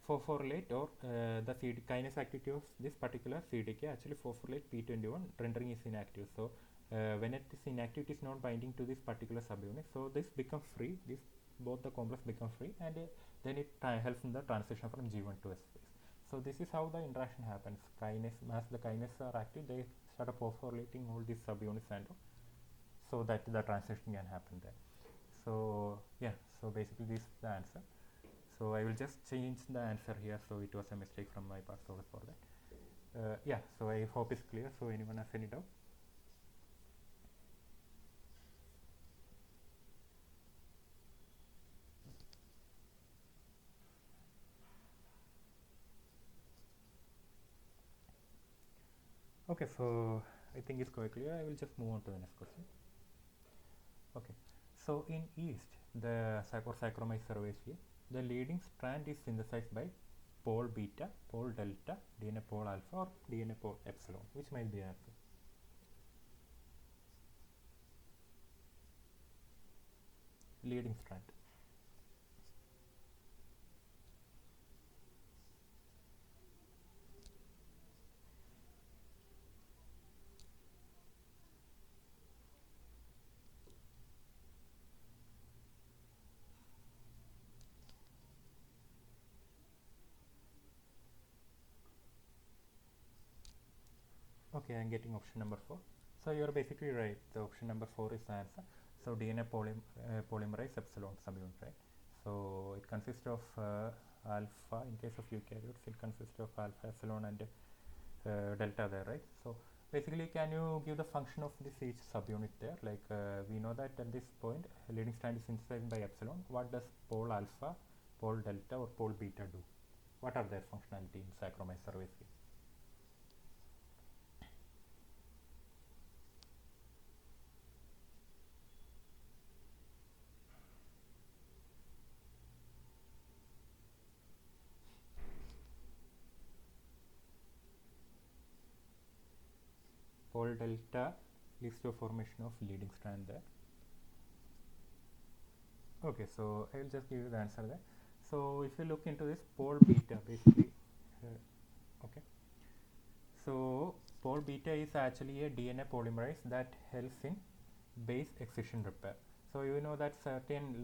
phosphorylate or the kinase activity of this particular CDK actually phosphorylate P21, rendering is inactive. So when it is inactive, it is not binding to this particular subunit. So this becomes free. This both the complex become free, and then it helps in the transition from G1 to S phase. So this is how the interaction happens. Kinase, as the kinases are active, they start phosphorylating all these subunits and so that the transition can happen there. So yeah, so basically this is the answer. So I will just change the answer here. So it was a mistake from my part. Sorry for that. Yeah, so I hope it's clear. So anyone has any doubt? Okay, so I think it's quite clear. I will just move on to the next question. Okay, so in yeast, the Saccharomyces cerevisiae, the leading strand is synthesized by pole beta, pole delta, DNA pole alpha, or DNA pole epsilon. Which might be the answer? Leading strand. Okay, I'm getting option number 4. So you're basically right. The option number 4 is the answer. So DNA polymerase epsilon subunit, right? So it consists of alpha. In case of eukaryotes, it consists of alpha, epsilon, and delta there, right? So basically, can you give the function of this each subunit there? Like we know that at this point, leading strand is synthesized by epsilon. What does pole alpha, pole delta, or pole beta do? What are their functionality in Saccharomyces cerevisiae? Pole delta leads to a formation of leading strand there. Okay, so I will just give you the answer there. So if you look into this pole beta, basically, okay. So pole beta is actually a DNA polymerase that helps in base excision repair. So you know that certain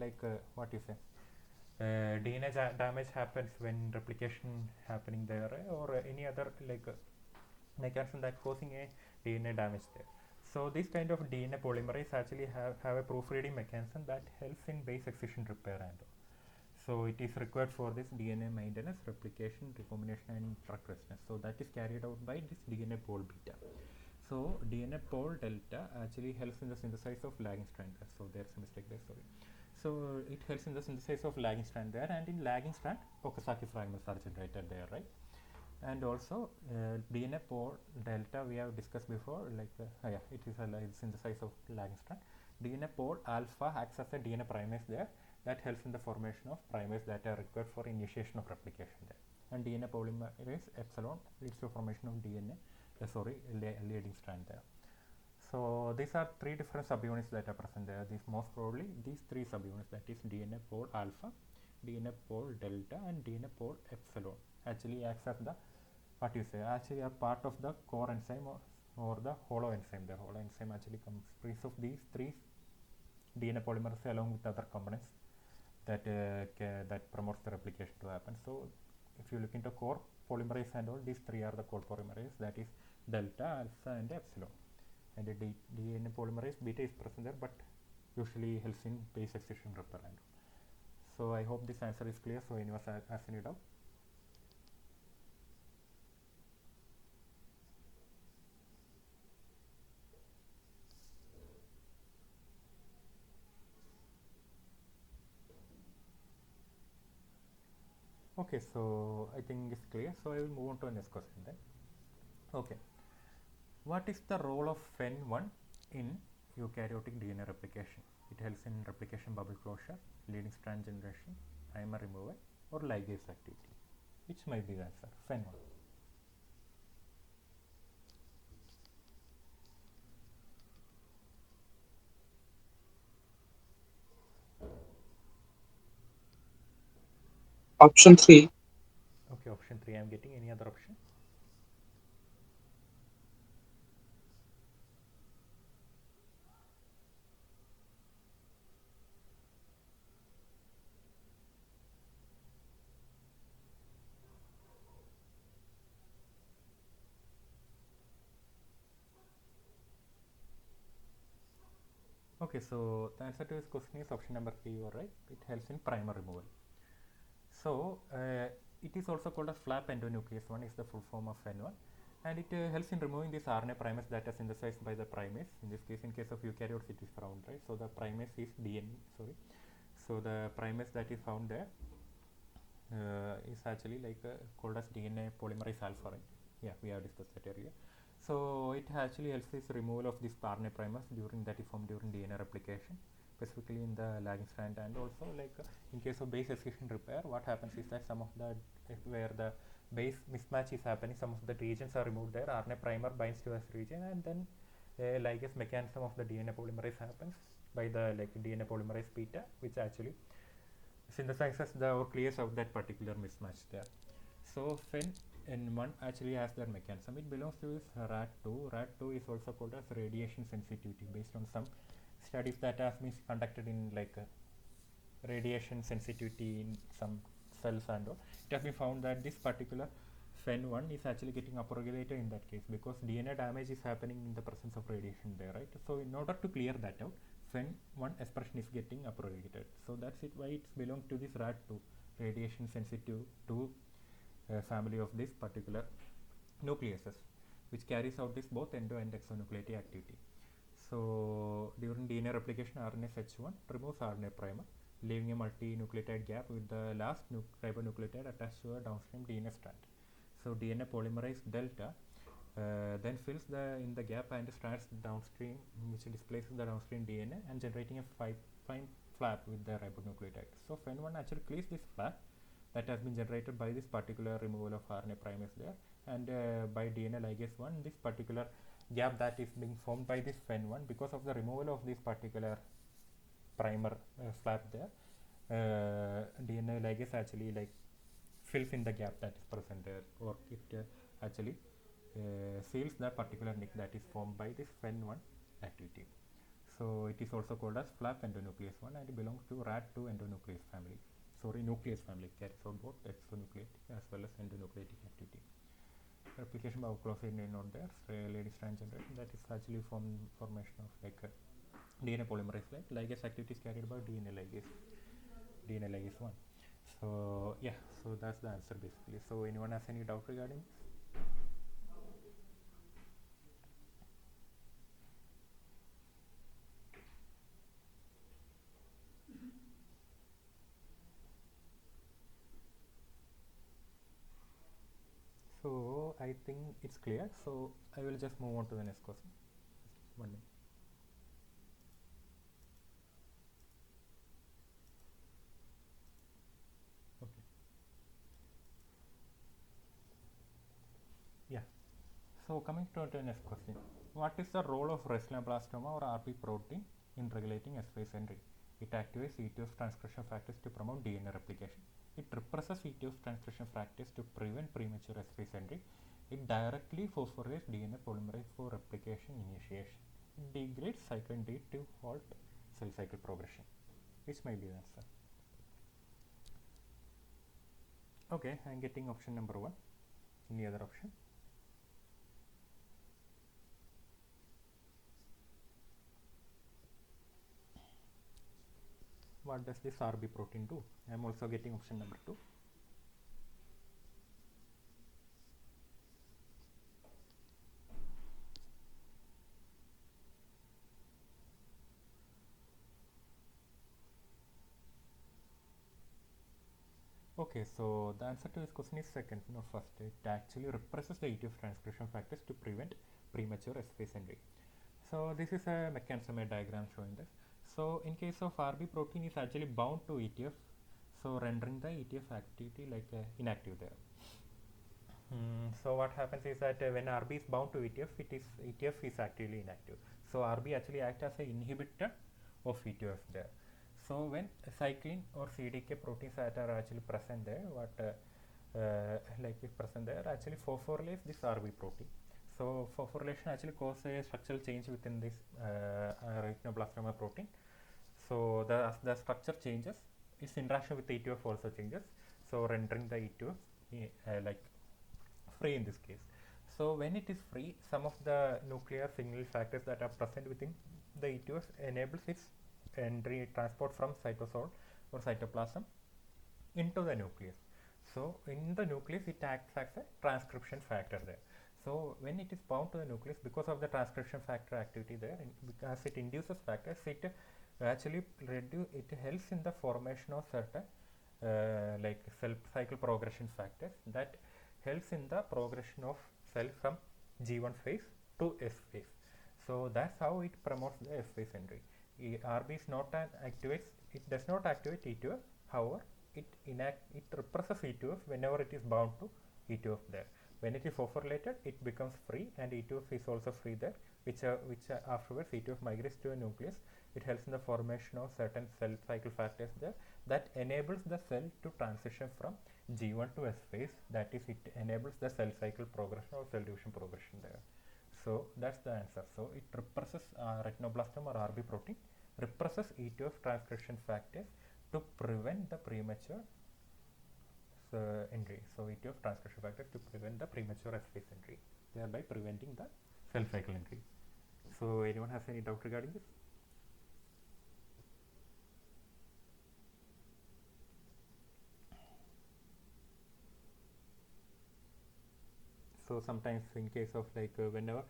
what you say, DNA damage happens when replication happening there, or any other mechanism that causing a DNA damage there. So this kind of DNA polymerase actually have a proofreading mechanism that helps in base excision repair and all. So it is required for this DNA maintenance, replication, recombination, and drug resistance. So that is carried out by this DNA pole beta. So DNA pole delta actually helps in the synthesis of lagging strand. So there's a mistake there, sorry. So it helps in the synthesis of lagging strand there, and in lagging strand, Okazaki fragments are generated there, right? And also DNA pole delta we have discussed before, yeah, it is a synthesis of lagging strand. DNA pole alpha acts as a DNA primase there that helps in the formation of primase that are required for initiation of replication there. And DNA polymerase epsilon leads to formation of DNA, leading strand there. So these are three different subunits that are present there. These most probably these three subunits, that is DNA pole alpha, DNA pole delta, and DNA pole epsilon actually acts as the actually are part of the core enzyme or the holo enzyme. The holo enzyme actually consists of these three DNA polymers along with other components that promotes the replication to happen. So if you look into core polymerase and all, these three are the core polymerase, that is delta, alpha and epsilon. And the DNA polymerase beta is present there, but usually helps in base excision repair. And so I hope this answer is clear. So anyone has any doubt? Okay, so I think it's clear. So I will move on to the next question then. Okay, what is the role of FEN1 in eukaryotic DNA replication? It helps in replication bubble closure, leading strand generation, primer removal, or ligase activity. Which might be the answer? FEN1. Option 3. Okay, option 3 I am getting. Any other option? Okay, so the answer to this question is option number 3. You are right. It helps in primer removal. So it is also called as flap endonuclease 1 is the full form of N1, and it helps in removing this RNA primase that are synthesized by the primase. In this case, in case of eukaryotes, it is found, right? So the primase is DNA. Sorry. So the primase that is found there is actually called as DNA polymerase alpha, right? Yeah, we have discussed that earlier. So it actually helps this removal of this RNA primers during that is formed during DNA replication, specifically in the lagging strand. And also in case of base excision repair, what happens is that some of the where the base mismatch is happening, some of the regions are removed there, RNA primer binds to this region, and then ligase mechanism of the DNA polymerase happens by the DNA polymerase beta, which actually synthesizes the or clears out that particular mismatch there. So FEN N1 actually has that mechanism. It belongs to this RAT2. RAT2 is also called as radiation sensitivity based on some studies that have been conducted in radiation sensitivity in some cells and all. It has been found that this particular FEN1 is actually getting upregulated in that case because DNA damage is happening in the presence of radiation there, right? So in order to clear that out, FEN1 expression is getting upregulated. So that's it why it belongs to this RAT2, radiation sensitive to family of this particular nucleases, which carries out this both endo and exonucleating activity. So during DNA replication, RNase H1 removes RNA primer, leaving a multinucleotide gap with the last ribonucleotide attached to a downstream DNA strand. So DNA polymerase delta then fills in the gap and strands downstream, which displaces the downstream DNA and generating a fine flap with the ribonucleotide. So FEN1 actually clears this flap that has been generated by this particular removal of RNA primase there, and by DNA ligase 1, this particular gap that is being formed by this FEN1 because of the removal of this particular primer flap there, DNA ligase actually fills in the gap that is present there, or it actually seals the particular nick that is formed by this FEN1 activity. So it is also called as flap endonuclease 1 and it belongs to RAT2 endonuclease family. Sorry, nuclease family, carries out both exonucleatic as well as endonucleatic activity. Replication by closely not there, leading strand generation, that is actually formation of DNA polymerase ligase activity is carried by DNA ligase 1. So yeah, so that's the answer basically. So anyone has any doubt regarding this? So I think it's clear. So I will just move on to the next question. 1 minute. Okay. Yeah. So coming to the next question. What is the role of retinoblastoma or RP protein in regulating S-phase entry? It activates ETOs transcription factors to promote DNA replication. It represses ETOs transcription factors to prevent premature S-phase entry. It directly phosphorylates DNA polymerase for replication initiation. It degrades cyclin D to halt cell cycle progression. Which may be the answer? Okay, I'm getting option number 1. Any other option? What does this RB protein do? I'm also getting option number 2. Okay, so the answer to this question is second, not first. It actually represses the ETF transcription factors to prevent premature S-phase entry. So this is a mechanism, a diagram showing this. So in case of RB protein is actually bound to ETF, so rendering the ETF activity like inactive there. So what happens is that when RB is bound to ETF, ETF is actively inactive. So RB actually acts as an inhibitor of ETF there. So when cyclin or CDK proteins that are actually present there, like is present there, actually phosphorylase this RB protein. So phosphorylation actually causes a structural change within this retinoblastoma protein. So the structure changes, its interaction with the ETF also changes. So rendering the ETF like free in this case. So when it is free, some of the nuclear signal factors that are present within the ETOs enables its entry transport from cytosol or cytoplasm into the nucleus. So in the nucleus it acts as a transcription factor there. So when it is bound to the nucleus, because of the transcription factor activity there, because it induces factors, it actually it helps in the formation of certain like cell cycle progression factors that helps in the progression of cell from G1 phase to S phase. So that's how it promotes the S phase entry. RB is not an activates, it does not activate E2F, however it represses E2F whenever it is bound to E2F there. When it is phosphorylated, it becomes free and E2F is also free there, which afterwards E2F migrates to a nucleus. It helps in the formation of certain cell cycle factors there that enables the cell to transition from G1 to S phase, that is, it enables the cell cycle progression or cell division progression there. So that's the answer. So it represses retinoblastoma or RB protein, represses E2F transcription factors to prevent the premature entry. So E2F transcription factors to prevent the premature S phase entry, thereby preventing the cell cycle entry. So anyone has any doubt regarding this? So sometimes in case of like whenever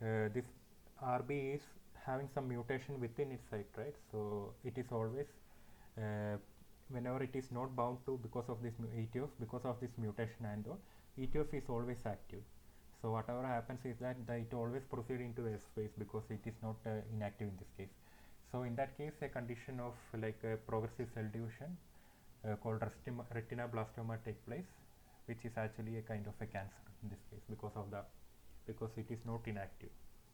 this RB is having some mutation within its site, right? So it is always uh, whenever it is not bound to because of this ETF, because of this mutation and all, ETF is always active. So whatever happens is that it always proceed into S phase because it is not inactive in this case. So in that case, a condition of like progressive cell division called retinoblastoma take place, which is actually a kind of a cancer in this case because it is not inactive,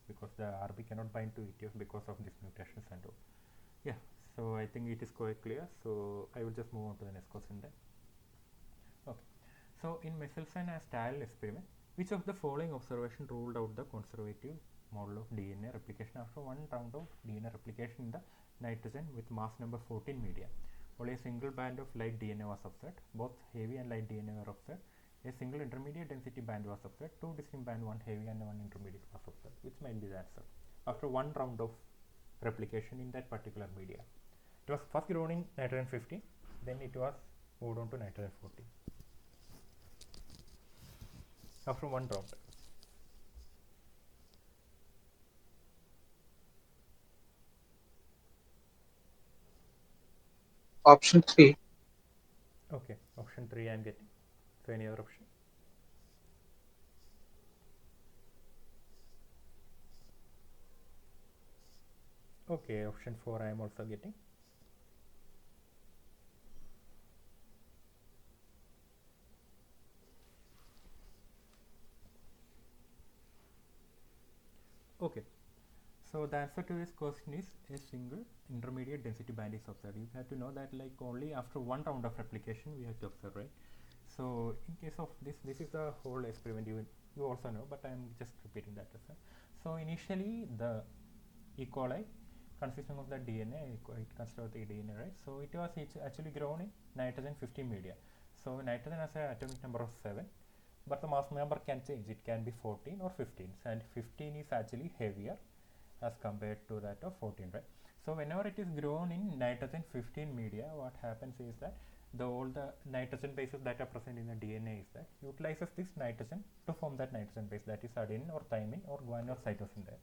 because the RB cannot bind to ETF because of this mutations and all. Yeah, so I think it is quite clear. So I will just move on to the next question then. Okay, so in Michelson and Stahl experiment, which of the following observation ruled out the conservative model of DNA replication after one round of DNA replication in the nitrogen with mass number 14 media? Only a single band of light DNA was observed. Both heavy and light DNA were observed. A single intermediate density band was observed. Two distinct bands, one heavy and one intermediate, was observed. Which might be the answer? After one round of replication in that particular media, it was first grown in nitrogen 15, then it was moved on to nitrogen 14. After one round. Option 3. Okay, option 3 I am getting. So any other option? Okay, option 4 I am also getting. Okay, so the answer to this question is a single intermediate density band is observed. You have to know that like only after one round of replication we have to observe, right? So in case of this is the whole experiment you also know, but I am just repeating that as well. So initially the E. coli consisting of the DNA, it consists of the DNA, right? So it was actually grown in nitrogen 15 media. So nitrogen has an atomic number of 7, but the mass number can change. It can be 14 or 15, and 15 is actually heavier as compared to that of 14, right? So whenever it is grown in nitrogen 15 media, what happens is that all the nitrogen bases that are present in the DNA is that utilizes this nitrogen to form that nitrogen base, that is adenine or thymine or guanine or cytosine there.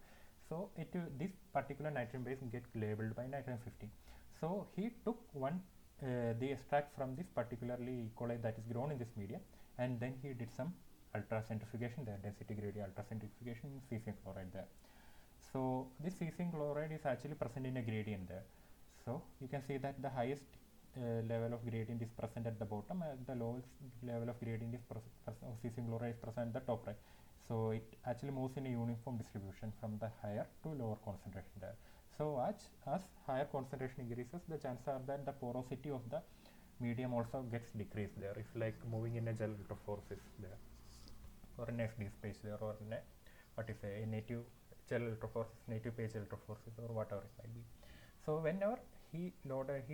So this particular nitrogen base gets labeled by nitrogen 15. So he took the extract from this particularly E. coli that is grown in this media, and then he did some ultracentrifugation there, density gradient ultracentrifugation in cesium chloride there. So this cesium chloride is actually present in a gradient there. So you can see that the highest level of gradient is present at the bottom, and the lowest level of gradient is of cesium chloride is present at the top, right? So it actually moves in a uniform distribution from the higher to lower concentration there. So as higher concentration increases, the chances are that the porosity of the medium also gets decreased there. It's like moving in a gel electrophoresis there, or in FD space there, or in a what is a native gel electrophoresis, native page electrophoresis, or whatever it might be. So whenever he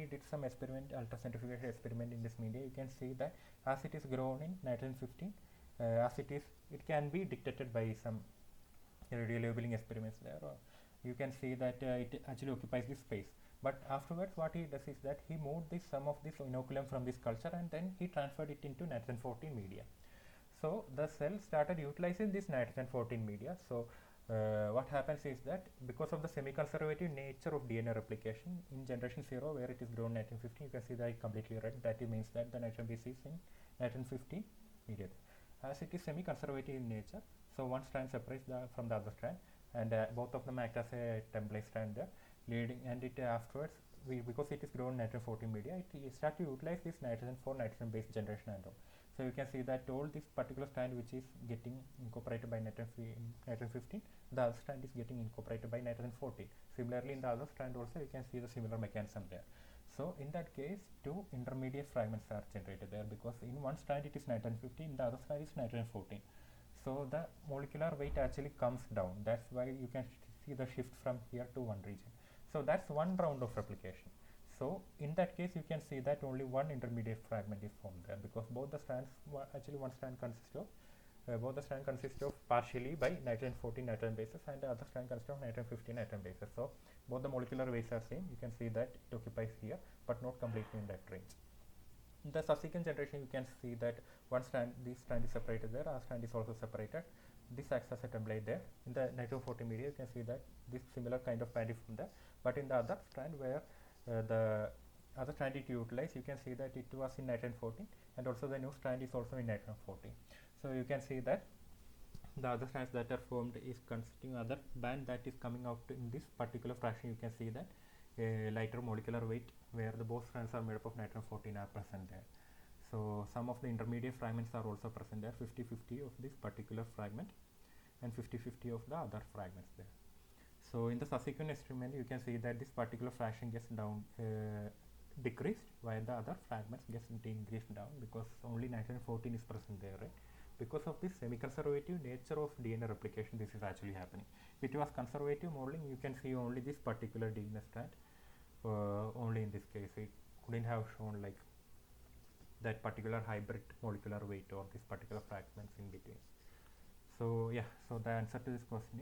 did some experiment, ultracentrifugation experiment in this media, you can see that as it is grown in nitrogen 15, as it can be detected by some radio labeling experiments there, or you can see that it actually occupies this space. But afterwards what he does is that he moved some of this inoculum from this culture, and then he transferred it into nitrogen 14 media. So the cell started utilizing this nitrogen 14 media. So what happens is that because of the semi-conservative nature of DNA replication in generation 0, where it is grown nitrogen 15, you can see that it completely red. That means that the nitrogen base is in nitrogen 15 media. As it is semi-conservative in nature, so one strand separates from the other strand, and both of them act as a template strand there, leading, and it afterwards, because it is grown nitrogen 14 media, it starts to utilize this nitrogen for nitrogen based generation and all. So you can see that all this particular strand which is getting incorporated by nitrogen 15, the other strand is getting incorporated by nitrogen 14. Similarly, in the other strand also you can see the similar mechanism there. So in that case, two intermediate fragments are generated there, because in one strand it is nitrogen 15, the other strand is nitrogen 14. So the molecular weight actually comes down. That's why you can see the shift from here to one region. So that's one round of replication. So in that case, you can see that only one intermediate fragment is formed there, because both the strands, actually one strand consists of partially by nitrogen 14 nitrogen bases, and the other strand consists of nitrogen 15 nitrogen bases. So both the molecular weights are same. You can see that it occupies here, but not completely in that range. In the subsequent generation, you can see that this strand is separated there, our strand is also separated. This acts as a template there. In the nitrogen 14 media, you can see that this similar kind of band is from there, but in the other strand where the other strand it utilized, you can see that it was in nitrogen 14, and also the new strand is also in nitrogen 14. So you can see that the other strands that are formed is consisting other band that is coming out in this particular fraction. You can see that a lighter molecular weight, where the both strands are made up of nitrogen 14, are present there. So some of the intermediate fragments are also present there, 50-50 of this particular fragment and 50-50 of the other fragments there. So in the subsequent experiment, you can see that this particular fraction gets decreased, while the other fragments gets increased down, because only nitrogen 14 is present there, right? Because of this semi-conservative nature of DNA replication, this is actually happening. If it was conservative modeling, you can see only this particular DNA strand. Only in this case, it couldn't have shown like that particular hybrid molecular weight or this particular fragments in between. So yeah, so the answer to this question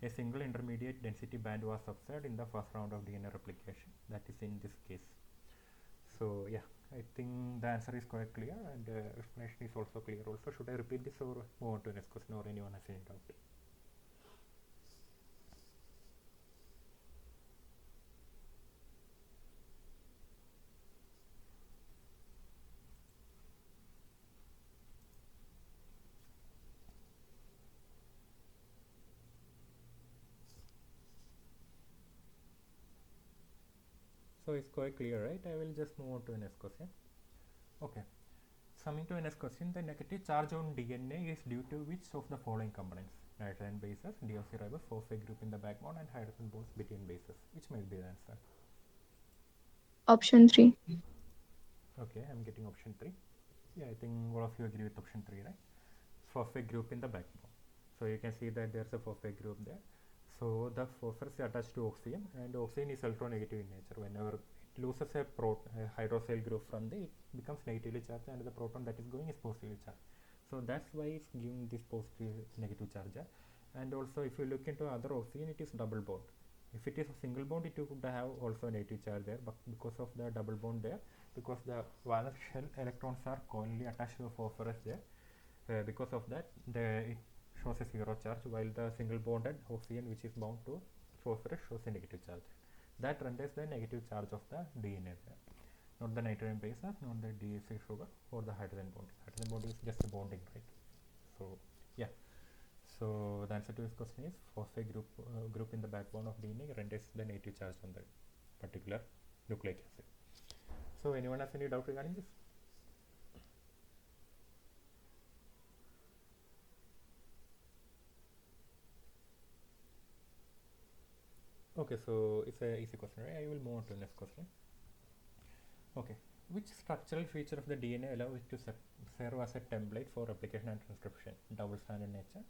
is a single intermediate density band was observed in the first round of DNA replication, that is in this case. So yeah, I think the answer is quite clear, and explanation is also clear. Also, should I repeat this or move on to the next question, or anyone has any doubt? So it's quite clear, right? I will just move on to the next question. Okay. Coming to the next question, the negative charge on DNA is due to which of the following components? Nitrogen bases, deoxyribose, phosphate group in the backbone, and hydrogen bonds between bases. Which might be the answer? Option 3. Okay, I'm getting option 3. Yeah, I think all of you agree with option 3, right? Phosphate group in the backbone. So you can see that there's a phosphate group there. So the phosphorus is attached to oxygen, and oxygen is electronegative in nature. Whenever it loses a hydroxyl group from it becomes negatively charged, and the proton that is going is positively charged. So that's why it's giving this positive negative charge. And also if you look into other oxygen, it is double bond. If it is a single bond, it could have also a negative charge there, but because of the double bond there, because the valence shell electrons are covalently attached to the phosphorus there, because of that it shows a zero charge, while the single bonded oxygen which is bound to phosphorus shows a negative charge. That renders the negative charge of the DNA there, not the nitrogen base, not the deacyl sugar or the hydrogen bond. Hydrogen bond is just a bonding, right? So yeah, so the answer to this question is phosphate group in the backbone of DNA renders the negative charge on the particular nucleic acid. So anyone has any doubt regarding this? Okay, so it's a easy question, right? I will move on to the next question. Okay, which structural feature of the DNA allows it to serve as a template for replication and transcription? Double-stranded nature,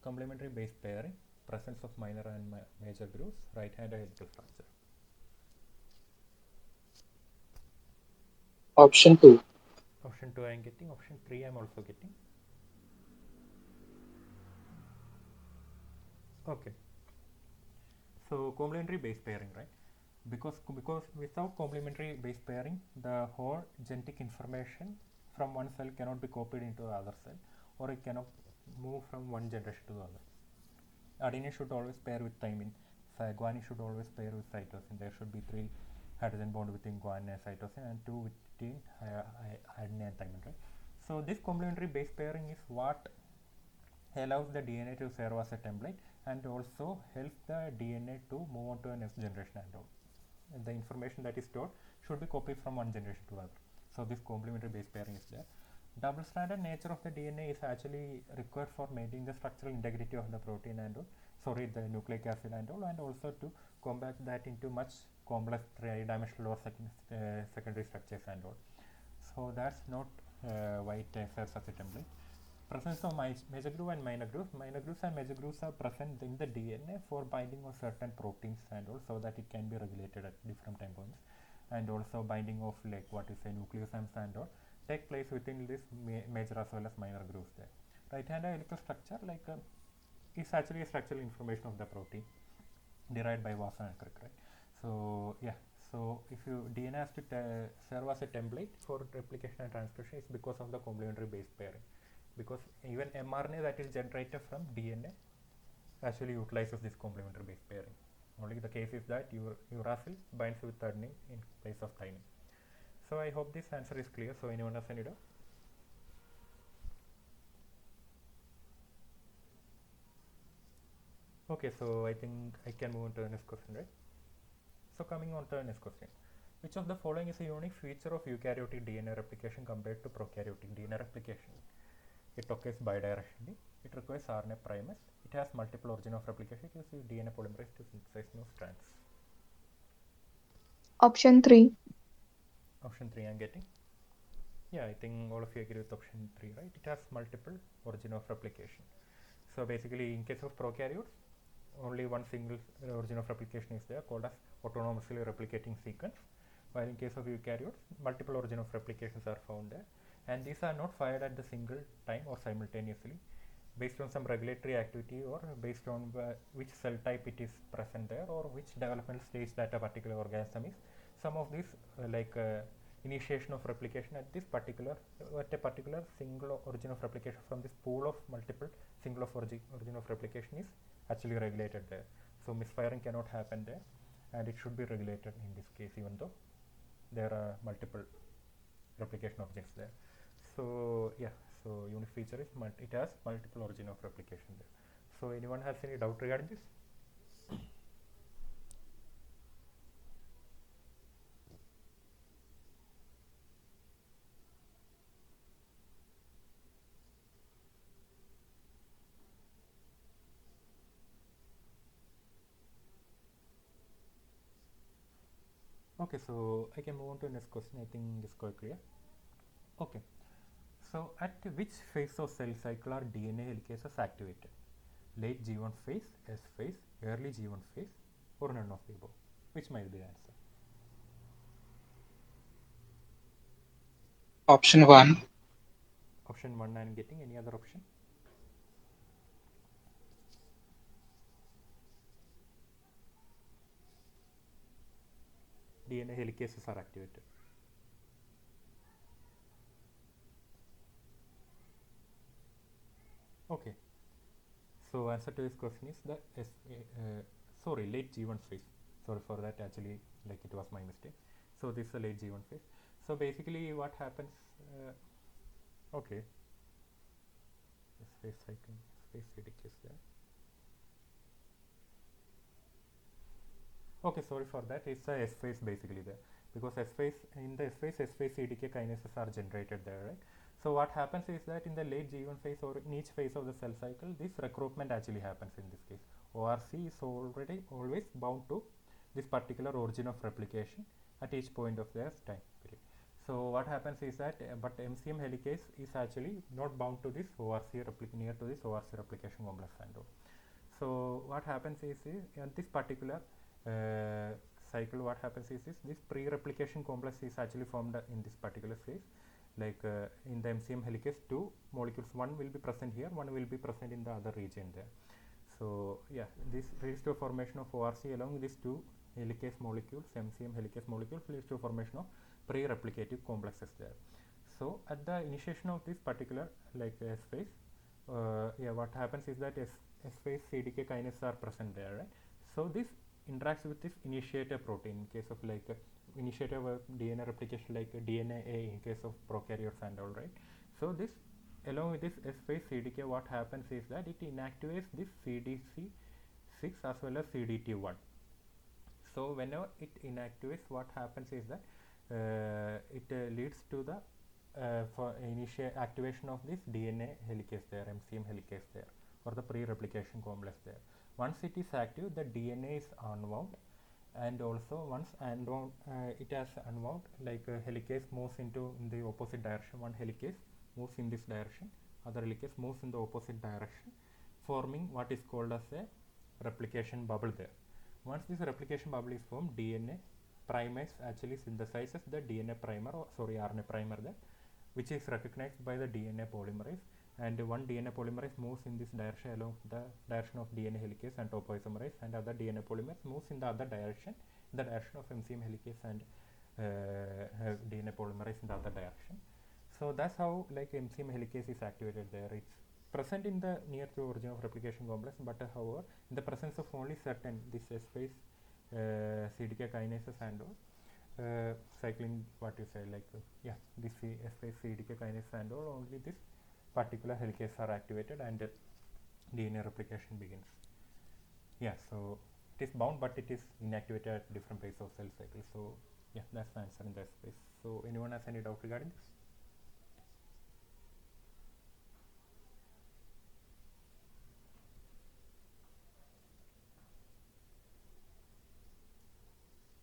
complementary base pairing, presence of minor and major grooves, right-handed helical structure. Option 2. Option 2 I am getting, option 3 I am also getting. Okay, so complementary base pairing, right? Because without complementary base pairing, the whole genetic information from one cell cannot be copied into the other cell, or it cannot move from one generation to the other. Adenine should always pair with thymine. Guanine should always pair with cytosine. There should be 3 hydrogen bond between guanine and cytosine, and 2 between adenine and thymine, right? So this complementary base pairing is what allows the DNA to serve as a template, and also helps the DNA to move on to the next generation and all. And the information that is stored should be copied from one generation to other. So this complementary base pairing is there. Double-stranded nature of the DNA is actually required for maintaining the structural integrity of the protein and all, the nucleic acid and all, and also to combat that into much complex three-dimensional or secondary structures and all. So that's not why it serves as a template. Presence of major groove and minor grooves. Minor grooves and major grooves are present in the DNA for binding of certain proteins and all, so that it can be regulated at different time points. And also binding of nucleosomes and all take place within this major as well as minor grooves there. Right-handed helical structure is actually a structural information of the protein derived by Watson and Crick, right? So yeah, so if you DNA has to serve as a template for replication and transcription, is because of the complementary base pairing. Because even mRNA that is generated from DNA actually utilizes this complementary base pairing. Only the case is that uracil binds with adenine in place of thymine. So I hope this answer is clear. So anyone has any doubt? Okay, so I think I can move on to the next question, right? So coming on to the next question. Which of the following is a unique feature of eukaryotic DNA replication compared to prokaryotic DNA replication? It occurs bidirectionally. It requires RNA primase. It has multiple origin of replication. It uses DNA polymerase to synthesize new strands. Option 3. Option 3 I am getting. Yeah, I think all of you agree with option 3, right? It has multiple origin of replication. So basically, in case of prokaryotes, only one single origin of replication is there, called as autonomously replicating sequence. While in case of eukaryotes, multiple origin of replications are found there, and these are not fired at the single time or simultaneously, based on some regulatory activity or based on which cell type it is present there, or which developmental stage that a particular organism is. Some of these initiation of replication at a particular single origin of replication from this pool of multiple single of origin of replication is actually regulated there. So misfiring cannot happen there, and it should be regulated in this case, even though there are multiple replication origins there. So yeah, so unique feature is it has multiple origin of replication there. So anyone has any doubt regarding this? Okay, so I can move on to the next question. I think it's quite clear. Okay, so at which phase of cell cycle are DNA helicases activated? Late G1 phase, S phase, early G1 phase, or none of the above? Which might be the answer? Option 1. Option 1 I'm getting. Any other option? DNA helicases are activated. Okay. So answer to this question is the sorry, late G1 phase. Sorry for that, actually, like it was my mistake. So this is a late G1 phase. So basically what happens, okay, this phase cycle, phase CDK is there. Okay, sorry for that, it's a S phase basically there. Because S phase, in the S phase CDK kinases are generated there, right? So what happens is that in the late G1 phase or in each phase of the cell cycle, this recruitment actually happens in this case. ORC is already always bound to this particular origin of replication at each point of their time period. So what happens is that, but MCM helicase is actually not bound to this ORC near to this ORC replication complex and all. So what happens is at this particular uh, cycle, what happens is this pre-replication complex is actually formed in this particular phase. Like in the MCM helicase, two molecules, one will be present here, one will be present in the other region there. So yeah, this leads to a formation of ORC along these two helicase molecules, MCM helicase molecules, leads to a formation of pre-replicative complexes there. So at the initiation of this particular like S phase, yeah, what happens is that S phase CDK kinases are present there, right? So this interacts with this initiator protein in case of like initiator DNA replication like DNA A in case of prokaryotes and all, right? So this along with this S phase CDK, what happens is that it inactivates this CDC6 as well as CDT1. So whenever it inactivates, what happens is that it leads to the for initial activation of this DNA helicase there, MCM helicase there, or the pre-replication complex there. Once it is active, the DNA is unwound, and also once unwound, it has unwound, like helicase moves into in the opposite direction. One helicase moves in this direction, other helicase moves in the opposite direction, forming what is called as a replication bubble there. Once this replication bubble is formed, DNA primase actually synthesizes the DNA primer, or sorry, RNA primer there, which is recognized by the DNA polymerase, and one DNA polymerase moves in this direction along the direction of DNA helicase and topoisomerase, and other DNA polymerase moves in the other direction, the direction of MCM helicase and DNA polymerase in the other direction. So that's how like MCM helicase is activated there. It's present in the near to origin of replication complex, but however in the presence of only certain this S phase CDK kinases and all, cycling what you say like yeah, this S phase CDK kinase and all, only this particular helicase are activated and DNA replication begins. Yeah, so it is bound but it is inactivated at different phases of cell cycle. So yeah, that's the answer in the S phase. So anyone has any doubt regarding this?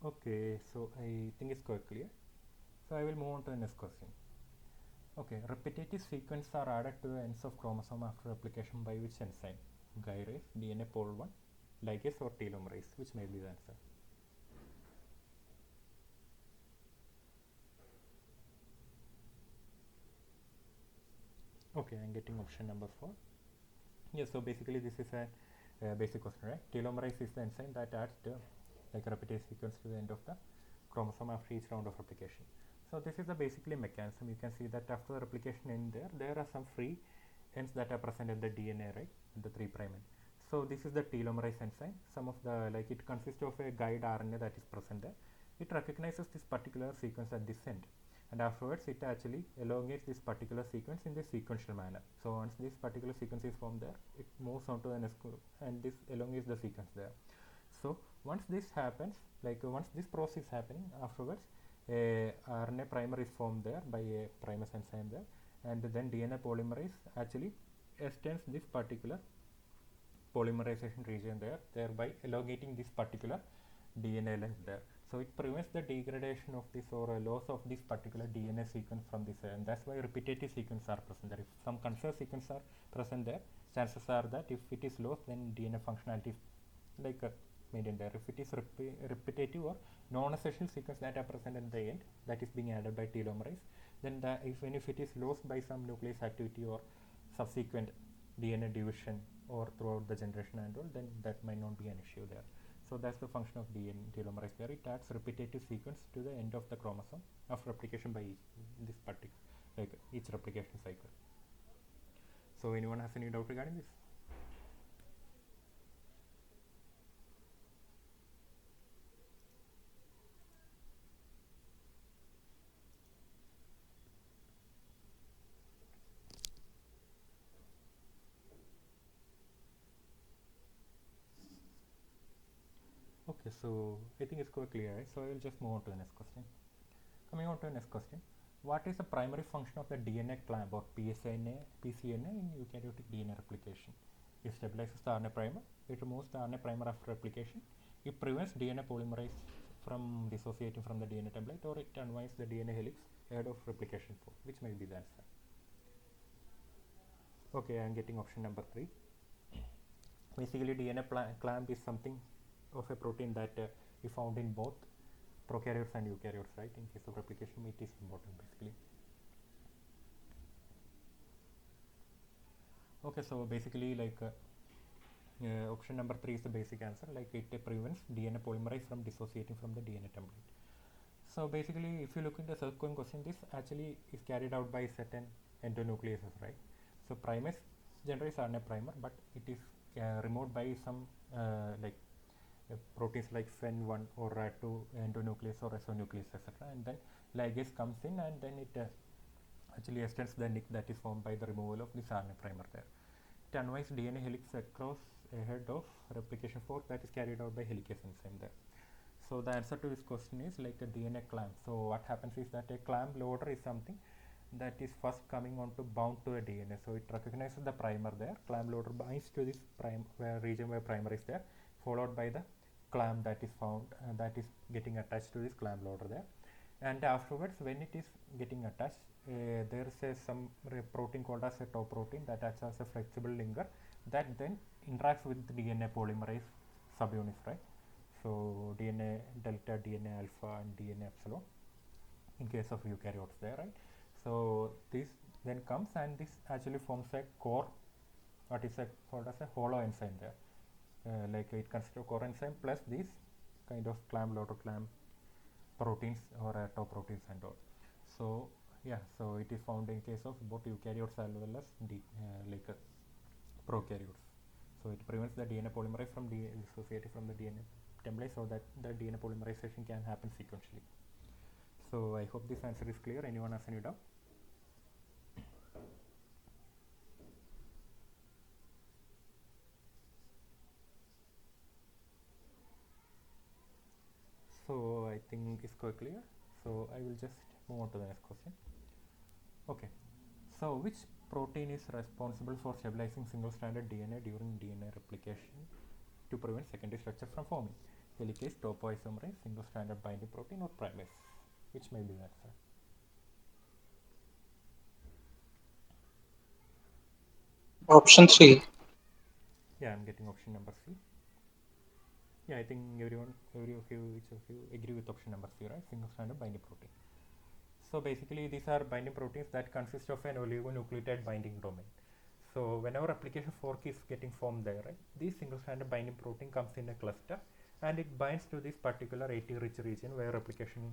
Okay, so I think it's quite clear. So I will move on to the next question. Okay, repetitive sequences are added to the ends of chromosome after replication by which enzyme? Gyrase, DNA pol 1, ligase or telomerase? Which may be the answer? Okay, I'm getting option number 4. Yes, so basically this is a basic question, right? Telomerase is the enzyme that adds the like repetitive sequence to the end of the chromosome after each round of replication. So this is the basically mechanism. You can see that after the replication end there are some free ends that are present in the DNA, right? The 3' end. So this is the telomerase enzyme. Some of the like it consists of a guide RNA that is present there. It recognizes this particular sequence at this end, and afterwards it actually elongates this particular sequence in this sequential manner. So once this particular sequence is formed there, it moves on to the next group and this elongates the sequence there. So once this happens, like once this process is happening, afterwards a RNA primer is formed there by a primase enzyme there, and then DNA polymerase actually extends this particular polymerization region there, thereby elongating this particular DNA length there. So it prevents the degradation of this or a loss of this particular DNA sequence from this, and that's why repetitive sequences are present there. If some conserved sequences are present there, chances are that if it is lost, then DNA functionality is like maintained there. If it is repetitive or non-essential sequence that are present at the end, that is being added by telomerase, then that even if it is lost by some nucleus activity or subsequent DNA division or throughout the generation and all, then that might not be an issue there. So that's the function of DNA telomerase there. It adds repetitive sequence to the end of the chromosome of replication by this particular, like each replication cycle. So anyone has any doubt regarding this? Okay, so I think it's quite clear, right? So I will just move on to the next question. Coming on to the next question, what is the primary function of the DNA clamp or PCNA in eukaryotic DNA replication? It stabilizes the RNA primer, it removes the RNA primer after replication, it prevents DNA polymerase from dissociating from the DNA template, or it unwinds the DNA helix ahead of replication fork. Which may be the answer? Okay, I am getting option number 3. Basically, DNA clamp is something of a protein that is found in both prokaryotes and eukaryotes, right? In case of replication, it is important basically. Okay, so basically, like option number 3 is the basic answer. Like it prevents DNA polymerase from dissociating from the DNA template. So basically, if you look into the subsequent question, this actually is carried out by certain endonucleases, right? So primase generates RNA primer, but it is removed by some like proteins like FEN1 or RAT2 endonuclease or isonuclease, etc. And then ligase comes in, and then it actually extends the nick that is formed by the removal of this RNA primer there. It unwinds DNA helix across ahead of replication fork that is carried out by helicase enzyme there. So the answer to this question is like a DNA clamp. So what happens is that a clamp loader is something that is first coming on to bound to a DNA. So it recognizes the primer there. Clamp loader binds to this region where primer is there, followed by the clamp that is found that is getting attached to this clamp loader there. And afterwards, when it is getting attached, there is some protein called as a top protein that acts as a flexible linker that then interacts with the DNA polymerase subunits, right? So DNA delta, DNA alpha, and DNA epsilon in case of eukaryotes there, right? So this then comes and this actually forms a core, what is called as a hollow enzyme there. Like it consists of core enzyme plus these kind of clamp loader clamp proteins or top proteins and all. So yeah, so it is found in case of both eukaryotes as well as prokaryotes. So it prevents the DNA polymerase from dissociating from the DNA template, so that the DNA polymerization can happen sequentially. So I hope this answer is clear. Anyone has any doubt? So I think it's quite clear. So I will just move on to the next question. Okay. So which protein is responsible for stabilizing single-stranded DNA during DNA replication to prevent secondary structure from forming? Helicase, topoisomerase, single-stranded binding protein, or primase? Which may be the answer? Option 3. Yeah, I'm getting option number C. Yeah, I think each of you agree with option number C, right? Single-stranded binding protein. So basically, these are binding proteins that consist of an oligonucleotide binding domain. So whenever replication fork is getting formed there, right, this single-stranded binding protein comes in a cluster, and it binds to this particular AT-rich region where replication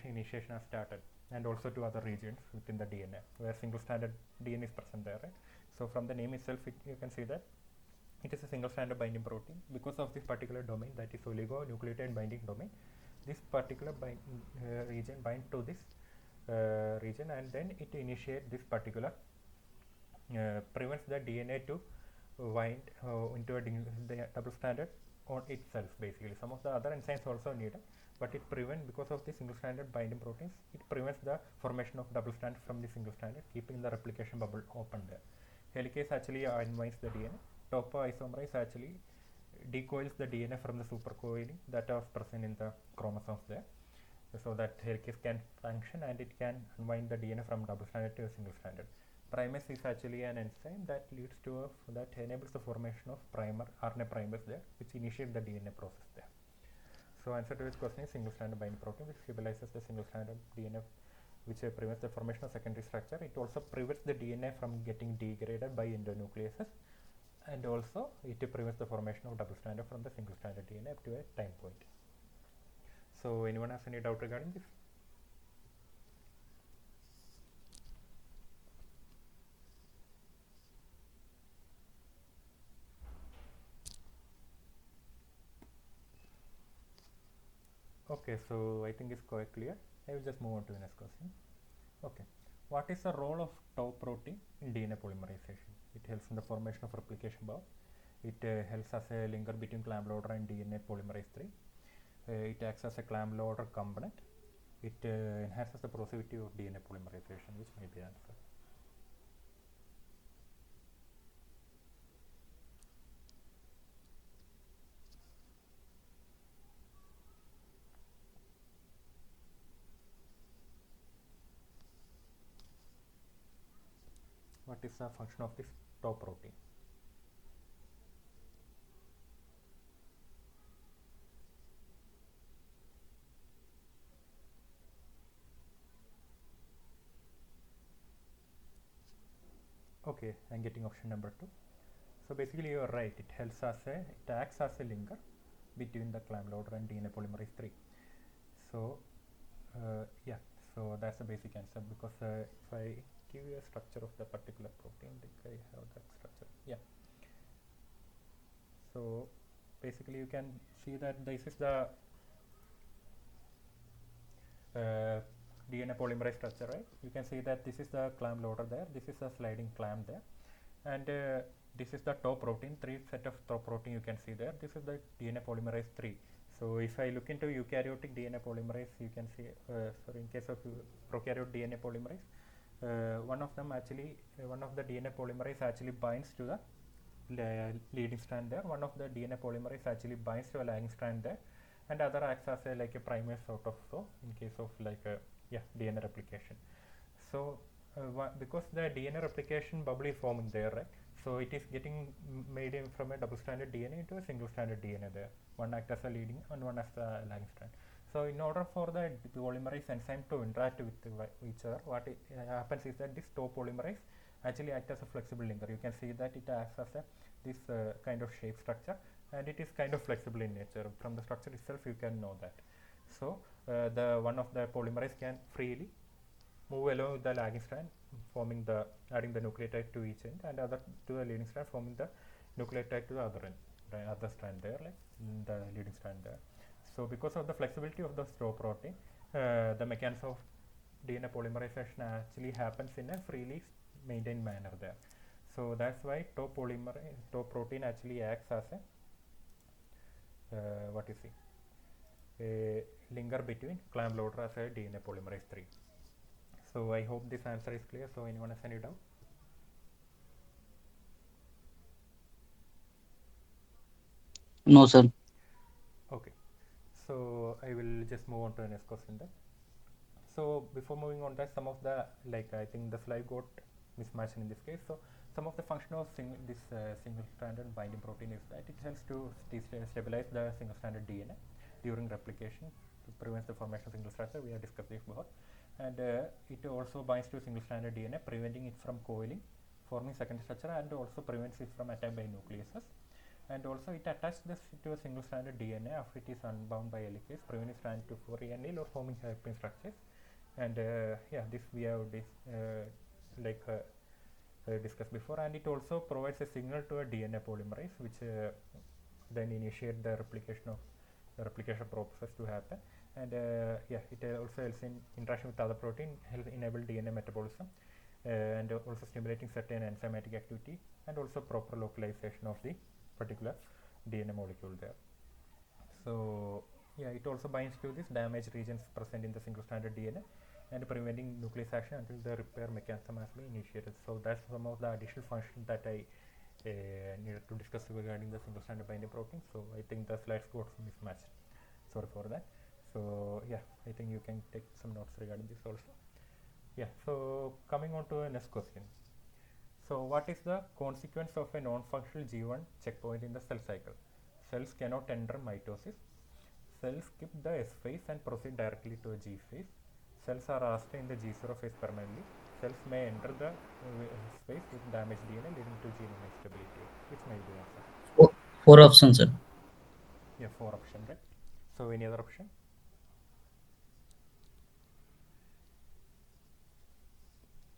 initiation has started, and also to other regions within the DNA where single-stranded DNA is present there, right? So from the name itself, you can see that it is a single-stranded binding protein because of this particular domain, that is oligonucleotide binding domain. This particular region bind to this region, and then it initiates this particular prevents the DNA to wind into the double stranded on itself. Basically, some of the other enzymes also needed, but it prevents, because of the single-stranded binding proteins, it prevents the formation of double strand from the single-stranded, keeping the replication bubble open there. Helicase actually unwinds the DNA. Topoisomerase actually decoils the DNA from the supercoiling that are present in the chromosomes there, so that helicase can function and it can unwind the DNA from double-stranded to a single-stranded. Primase is actually an enzyme that leads to that enables the formation of RNA primers there, which initiate the DNA process there. So answer to this question is single-stranded binding protein, which stabilizes the single-stranded DNA which prevents the formation of secondary structure. It also prevents the DNA from getting degraded by endonucleases, and also it prevents the formation of double stranded from the single stranded DNA up to a time point. So anyone has any doubt regarding this? Okay, so I think it's quite clear. I will just move on to the next question. Okay, what is the role of tau protein in DNA polymerization? It helps in the formation of replication bound. It helps as a linker between clamp loader and DNA polymerase 3. It acts as a clamp loader component. It enhances the processivity of DNA polymerization, which may be the answer. What is the function of this tau protein? Okay, I'm getting option number 2. So basically you are right, it acts as a linker between the clamp loader and DNA polymerase 3. So yeah, so that's the basic answer, because if I give you a structure of the particular protein, like I have that structure. Yeah. So basically you can see that this is the DNA polymerase structure, right? You can see that this is the clamp loader there, this is the sliding clamp there, and this is the tau protein, 3 set of tau protein you can see there. This is the DNA polymerase 3. So if I look into eukaryotic DNA polymerase, you can see, sorry, in case of prokaryote DNA polymerase, one of the DNA polymerase actually binds to the leading strand there. One of the DNA polymerase actually binds to a lagging strand there, and other acts as like a primase sort of, so in case of like DNA replication. So because the DNA replication bubble is forming there, right? So it is getting made from a double-stranded DNA into a single-stranded DNA there. One acts as a leading and one as the lagging strand. So in order for the polymerase enzyme to interact with each other, what happens is that this tau polymerase actually acts as a flexible linker. You can see that it acts as this kind of shape structure, and it is kind of flexible in nature. From the structure itself, you can know that. So the one of the polymerase can freely move along the lagging strand, adding the nucleotide to each end, and other to the leading strand, forming the nucleotide to the other end, the other strand there, like the leading strand there. So because of the flexibility of the tau protein, the mechanism of DNA polymerization actually happens in a freely maintained manner there. So that's why tau protein actually acts as a linker between clamp loader as a DNA polymerase 3. So I hope this answer is clear. So anyone has any doubt? No, sir. Okay. So I will just move on to the next question then. So before moving on, that some of the, like, I think the slide got mismatched in this case. So some of the function of this single-stranded binding protein is that it helps to stabilize the single-stranded DNA during replication to prevent the formation of single structure. We have discussed this before, and it also binds to single-stranded DNA, preventing it from coiling, forming secondary structure, and also prevents it from attack by nucleases. And also it attaches this to a single-stranded DNA after it is unbound by helicase, preventing strand to reanneal or forming hairpin structures. And yeah, this we have discussed before, and it also provides a signal to a DNA polymerase, which then initiate the replication process to happen. And yeah, it also helps in interaction with other protein, helps enable DNA metabolism, and also stimulating certain enzymatic activity, and also proper localization of the particular DNA molecule there. So yeah, it also binds to these damaged regions present in the single-stranded DNA and preventing nucleus action until the repair mechanism has been initiated. So that's some of the additional functions that I needed to discuss regarding the single-stranded binding protein. So I think the slides got mismatched. Sorry for that. So yeah, I think you can take some notes regarding this also. Yeah, so coming on to the next question. So what is the consequence of a non-functional G1 checkpoint in the cell cycle? Cells cannot enter mitosis. Cells skip the S phase and proceed directly to a G phase. cells are asked in the G0 phase permanently, cells may enter the space with damaged DNA leading to genome instability. Which may be the answer? Four options, sir. Yeah, 4 option, right? So any other option?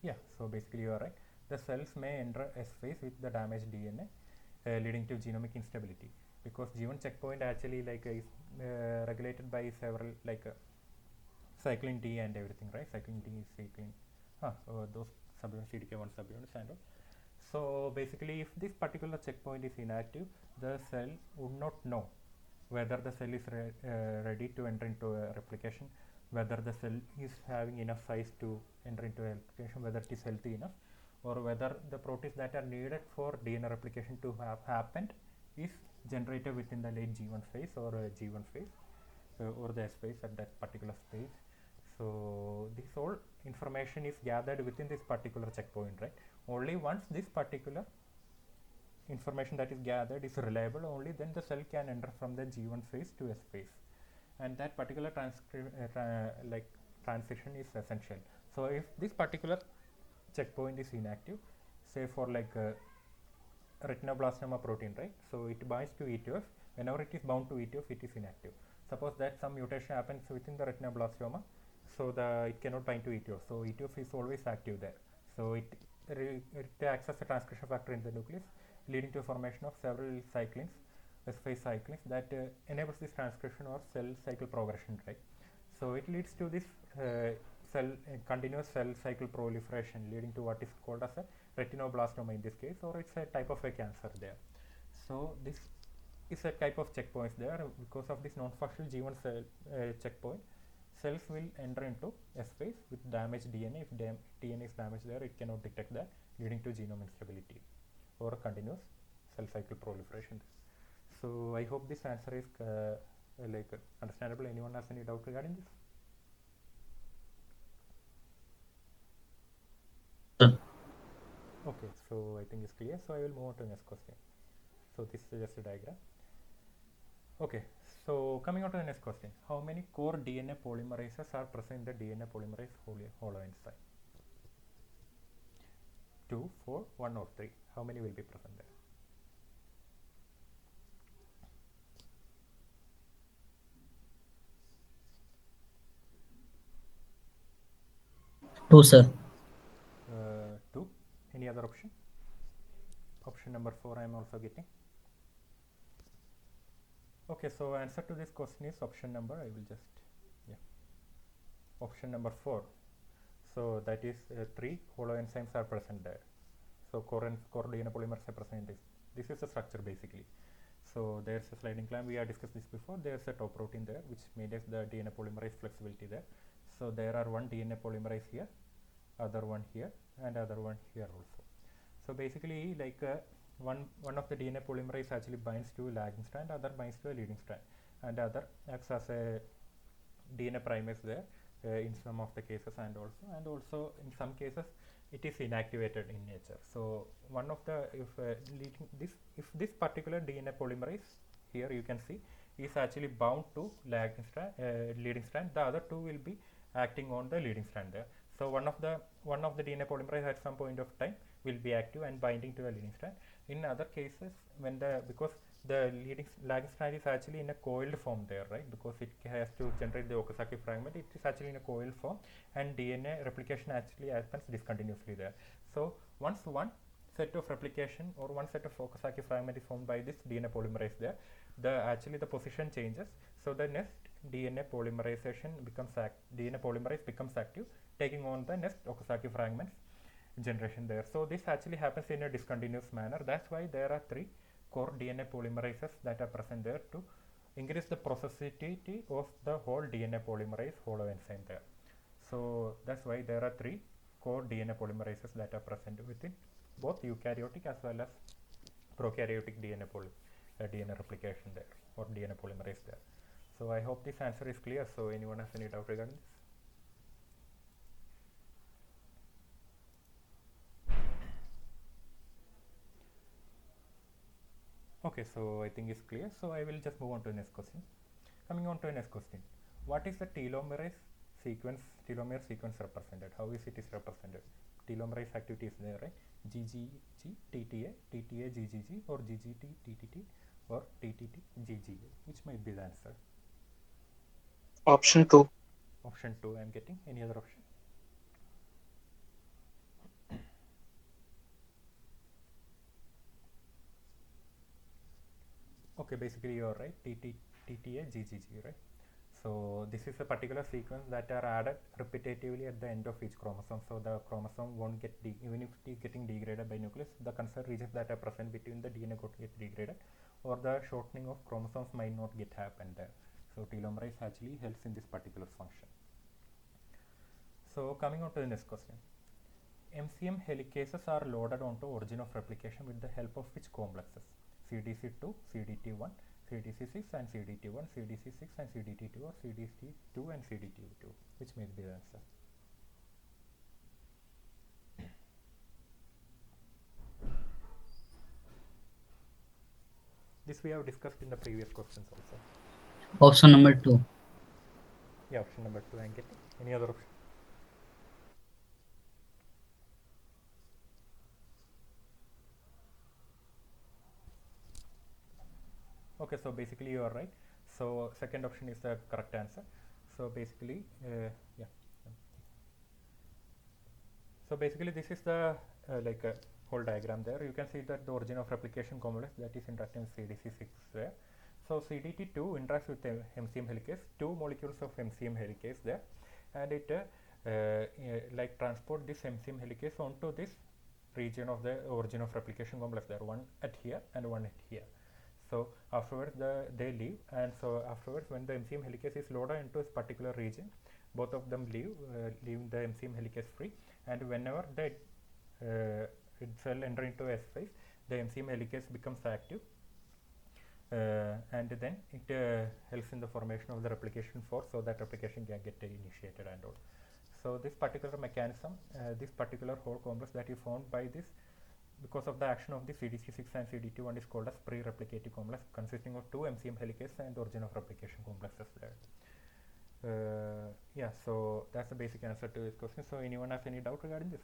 Yeah, so basically you are right. The cells may enter S phase with the damaged DNA, leading to genomic instability, because G1 checkpoint actually is regulated by several cyclin D and everything, right? Cyclin D, cyclin, those subunits, CDK1 subunits and all. So basically, if this particular checkpoint is inactive, the cell would not know whether the cell is ready to enter into a replication, whether the cell is having enough size to enter into a replication, whether it is healthy enough, or whether the proteins that are needed for DNA replication to have happened is generated within the late G1 phase or G1 phase or the S phase at that particular stage. So this all information is gathered within this particular checkpoint, right? Only once this particular information that is gathered is reliable, only then the cell can enter from the G1 phase to S phase, and that particular transition is essential. So if this particular checkpoint is inactive, say for retinoblastoma protein, right? So it binds to E2F. Whenever it is bound to E2F, it is inactive. Suppose that some mutation happens within the retinoblastoma, so it cannot bind to E2F. So E2F is always active there. So it acts as a transcription factor in the nucleus, leading to formation of several cyclins, S-phase cyclins that enables this transcription or cell cycle progression, right? So it leads to this continuous cell cycle proliferation, leading to what is called as a retinoblastoma in this case, or it's a type of a cancer there. So this is a type of checkpoints there. Because of this non-functional G1 cell checkpoint, cells will enter into S phase with damaged DNA. If DNA is damaged there, it cannot detect that, leading to genome instability or continuous cell cycle proliferation. So I hope this answer is understandable. Anyone has any doubt regarding this? Okay, so I think it's clear. So I will move on to the next question. So this is just a diagram. Okay, so coming on to the next question. How many core DNA polymerases are present in the DNA polymerase holoenzyme? 2, 4, 1 or 3? How many will be present there? Two, sir. 2. Any other option? Option number 4 I am also getting. Okay, so answer to this question is option number, I will just, option number 4. So that is 3 holoenzymes are present there. So core DNA polymerase are present. This is the structure basically. So there's a sliding clamp, we have discussed this before. There's a top protein there which maintains the DNA polymerase flexibility there. So there are one DNA polymerase here, other one here, and other one here also. So basically one of the DNA polymerase actually binds to lagging strand, other binds to a leading strand, and other acts as a DNA primase there in some of the cases, and also in some cases it is inactivated in nature. So one of the if this particular DNA polymerase here you can see is actually bound to lagging strand, leading strand, the other two will be acting on the leading strand there. So one of the DNA polymerase at some point of time will be active and binding to a leading strand. In other cases, because the lagging strand is actually in a coiled form there, right? Because it has to generate the Okazaki fragment, it is actually in a coiled form, and DNA replication actually happens discontinuously there. So once one set of replication or one set of Okazaki fragment is formed by this DNA polymerase there, the position changes. So the next DNA polymerization DNA polymerase becomes active, taking on the next Okazaki fragments generation there. So this actually happens in a discontinuous manner. That's why there are 3 core DNA polymerases that are present there to increase the processivity of the whole DNA polymerase holoenzyme there. So that's why there are 3 core DNA polymerases that are present within both eukaryotic as well as prokaryotic DNA replication there, or DNA polymerase there. So I hope this answer is clear. So anyone has any doubt regarding this? Okay, so I think it's clear. So I will just move on to the next question. Coming on to the next question. What is the telomerase sequence, telomere sequence represented? How is it is represented? Telomerase activity is there, right? GGG, TTA, TTA, GGG, or GGT, TTT, or TTT, GGA. Which might be the answer? Option 2. Option 2 I am getting. Any other option? Okay, basically you are right. TTA, GGG, right? So this is a particular sequence that are added repetitively at the end of each chromosome. So the chromosome won't get even if it is getting degraded by nucleus, the concerned regions that are present between the DNA got get degraded, or the shortening of chromosomes might not get happen there. So telomerase actually helps in this particular function. So coming on to the next question. MCM helicases are loaded onto origin of replication with the help of which complexes? CDC2, CDT1, CDC6 and CDT1, CDC6 and CDT2, or CDC2 and CDT2? Which may be the answer? This we have discussed in the previous questions also. Option number 2. Yeah, option number 2 I am getting. Any other option? Okay, so basically you are right. So second option is the correct answer. So basically, yeah. So basically this is the like a whole diagram there. You can see that the origin of replication complex that is interacting with CDC6 there. So CDT2 interacts with the MCM helicase, 2 molecules of MCM helicase there, and it like transport this MCM helicase onto this region of the origin of replication complex there, one at here and one at here. So afterwards they leave, and so afterwards when the MCM helicase is loaded into this particular region, both of them leave the MCM helicase free, and whenever the cell enter into S phase, the MCM helicase becomes active, and then it helps in the formation of the replication fork, so that replication can get initiated and all. So this particular mechanism, this particular whole complex that is formed by this because of the action of the CDC6 and CDT1 is called as pre-replicative complex, consisting of 2 MCM helicases and origin of replication complexes there. Yeah, so that's the basic answer to this question. So anyone has any doubt regarding this?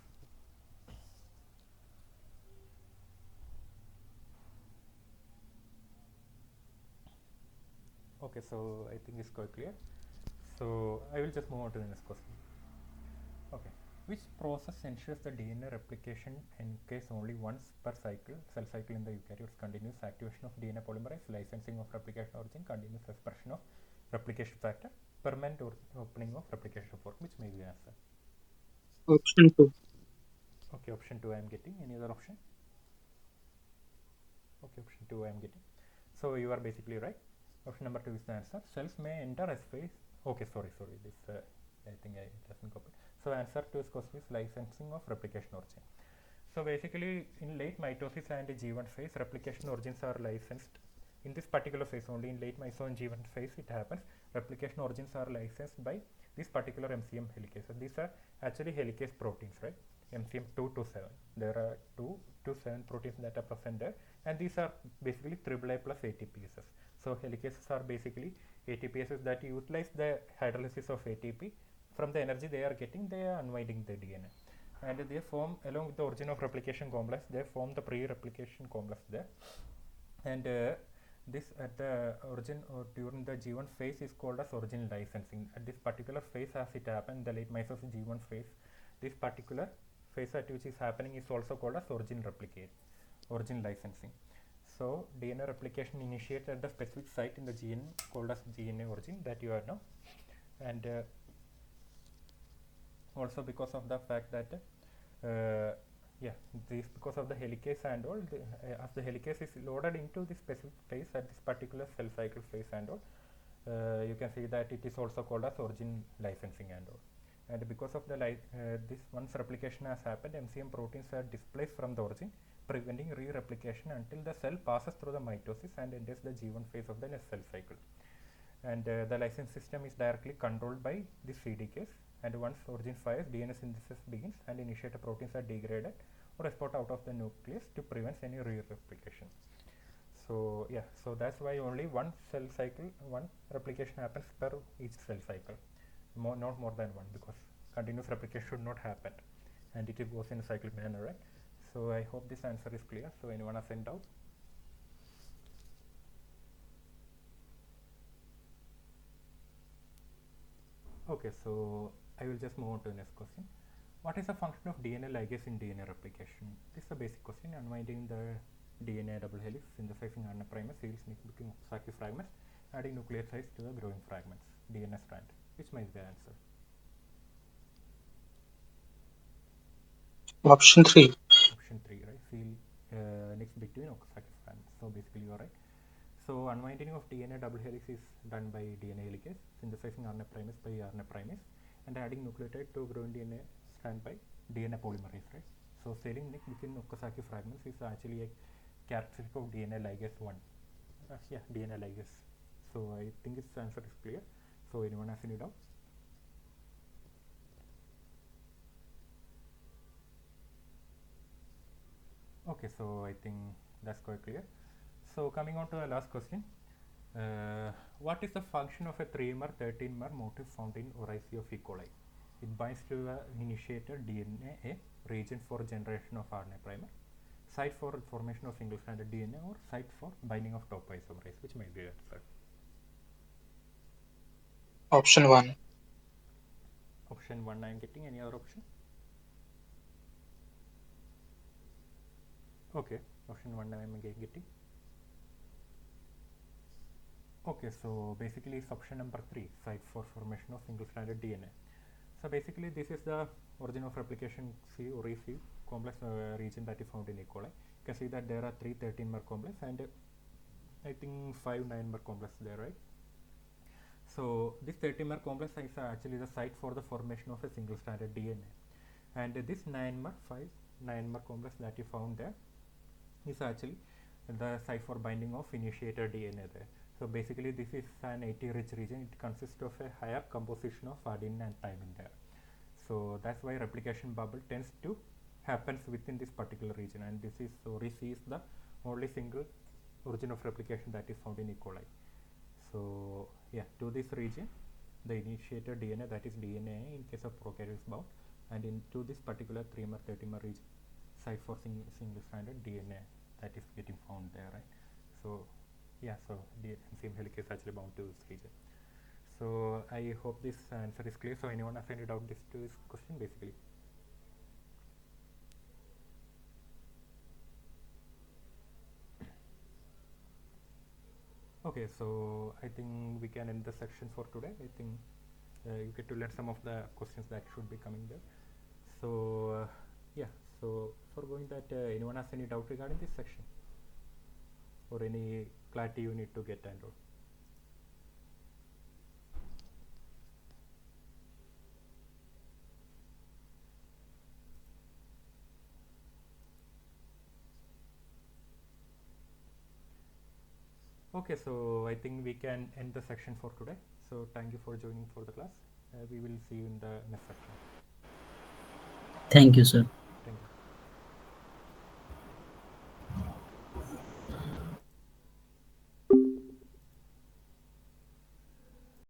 Okay, so I think it's quite clear. So I will just move on to the next question. Okay. Which process ensures the DNA replication encases only once per cycle, cell cycle in the eukaryotes? Continuous activation of DNA polymerase, licensing of replication origin, continuous expression of replication factor, permanent opening of replication fork? Which may be the answer? Option 2. Okay, option 2 I am getting. Any other option? Okay, option 2 I am getting. So you are basically right. Option number 2 is the answer. Cells may enter S phase. Okay, sorry. This I think I doesn't copy. So answer to this question is licensing of replication origin. So basically in late mitosis and G1 phase, replication origins are licensed. In this particular phase only, in late mitosis and G1 phase it happens, replication origins are licensed by this particular MCM helicase. So these are actually helicase proteins, right? MCM 2 to 7. There are 2 to 7 proteins that are present there, and these are basically AAA plus ATPases. So helicases are basically ATPases that utilize the hydrolysis of ATP. From the energy they are getting, they are unwinding the DNA, and they form, along with the origin of replication complex, they form the pre-replication complex there, and this at the origin or during the G1 phase is called as origin licensing. At this particular phase, as it happened, the late mitosis G1 phase, this particular phase at which is happening is also called as origin licensing. So DNA replication initiates at the specific site in the gene called as DNA origin that you know, and also because of the fact that this because of the helicase and all, as the helicase is loaded into the specific phase at this particular cell cycle phase and all, you can see that it is also called as origin licensing and all. And because of the this once replication has happened, MCM proteins are displaced from the origin, preventing re-replication until the cell passes through the mitosis and enters the G1 phase of the next cell cycle. And the license system is directly controlled by this CDKs. And once origin fires, DNA synthesis begins and initiator proteins are degraded or exported out of the nucleus to prevent any re-replication. So yeah, so that's why only one cell cycle, one replication happens per each cell cycle. not more than one, because continuous replication should not happen and it goes in a cyclic manner, right? So I hope this answer is clear. So anyone has any doubt? Okay, so I will just move on to the next question. What is the function of DNA ligase in DNA replication? This is a basic question. Unwinding the DNA double helix, synthesizing RNA primers, seals making Saki fragments, adding nucleotides to the growing fragments, DNA strand. Which might be the answer? Option 3. Option 3, right? Seal next between Okazaki fragments. So basically you are right. So unwinding of DNA double helix is done by DNA helicase, synthesizing RNA primase by RNA primase, and adding nucleotide to growing DNA strand by DNA polymerase, right? So sealing nick between Okazaki fragments is actually a characteristic of DNA ligase 1. Yeah, DNA ligase. So I think its answer is clear. So anyone has any doubt? Okay, so I think that's quite clear. So coming on to the last question. What is the function of a 3-mer, 13-mer motif found in Oraceae of E. coli? It binds to the initiator DNA, a region for generation of RNA primer, site for formation of single-stranded DNA, or site for binding of topoisomerase, which might be the answer. Option 1. Option 1 I am getting. Any other option? Okay, option 1 I am getting. Okay, so basically it's option number 3, site for formation of single-stranded DNA. So basically this is the origin of replication C or C complex region that is found in E. coli. You can see that there are 3 13-mer complex and I think 5 9-mer complex there, right? So this 13-mer complex is actually the site for the formation of a single-stranded DNA, and this 9-mer complex that you found there is actually the site for binding of initiator DNA there. So basically this is an AT-rich region. It consists of a higher composition of adenine and thymine there. So that's why replication bubble tends to happens within this particular region, and this is ORIC is the only single origin of replication that is found in E. coli. So yeah, to this region the initiator DNA, that is DNA in case of prokaryotes, bound, and into this particular 3-mer 13-mer region, site for single-stranded DNA that is getting found there, right? So yeah, so the enzyme helic is actually bound to this region. So I hope this answer is clear. So anyone has any doubt to this question basically? Okay, so I think we can end the section for today. I think you get to learn some of the questions that should be coming there. So yeah, so for going that, anyone has any doubt regarding this section, or any clarity you need to get and all? Okay, so I think we can end the section for today. So thank you for joining for the class. We will see you in the next section. Thank you, sir.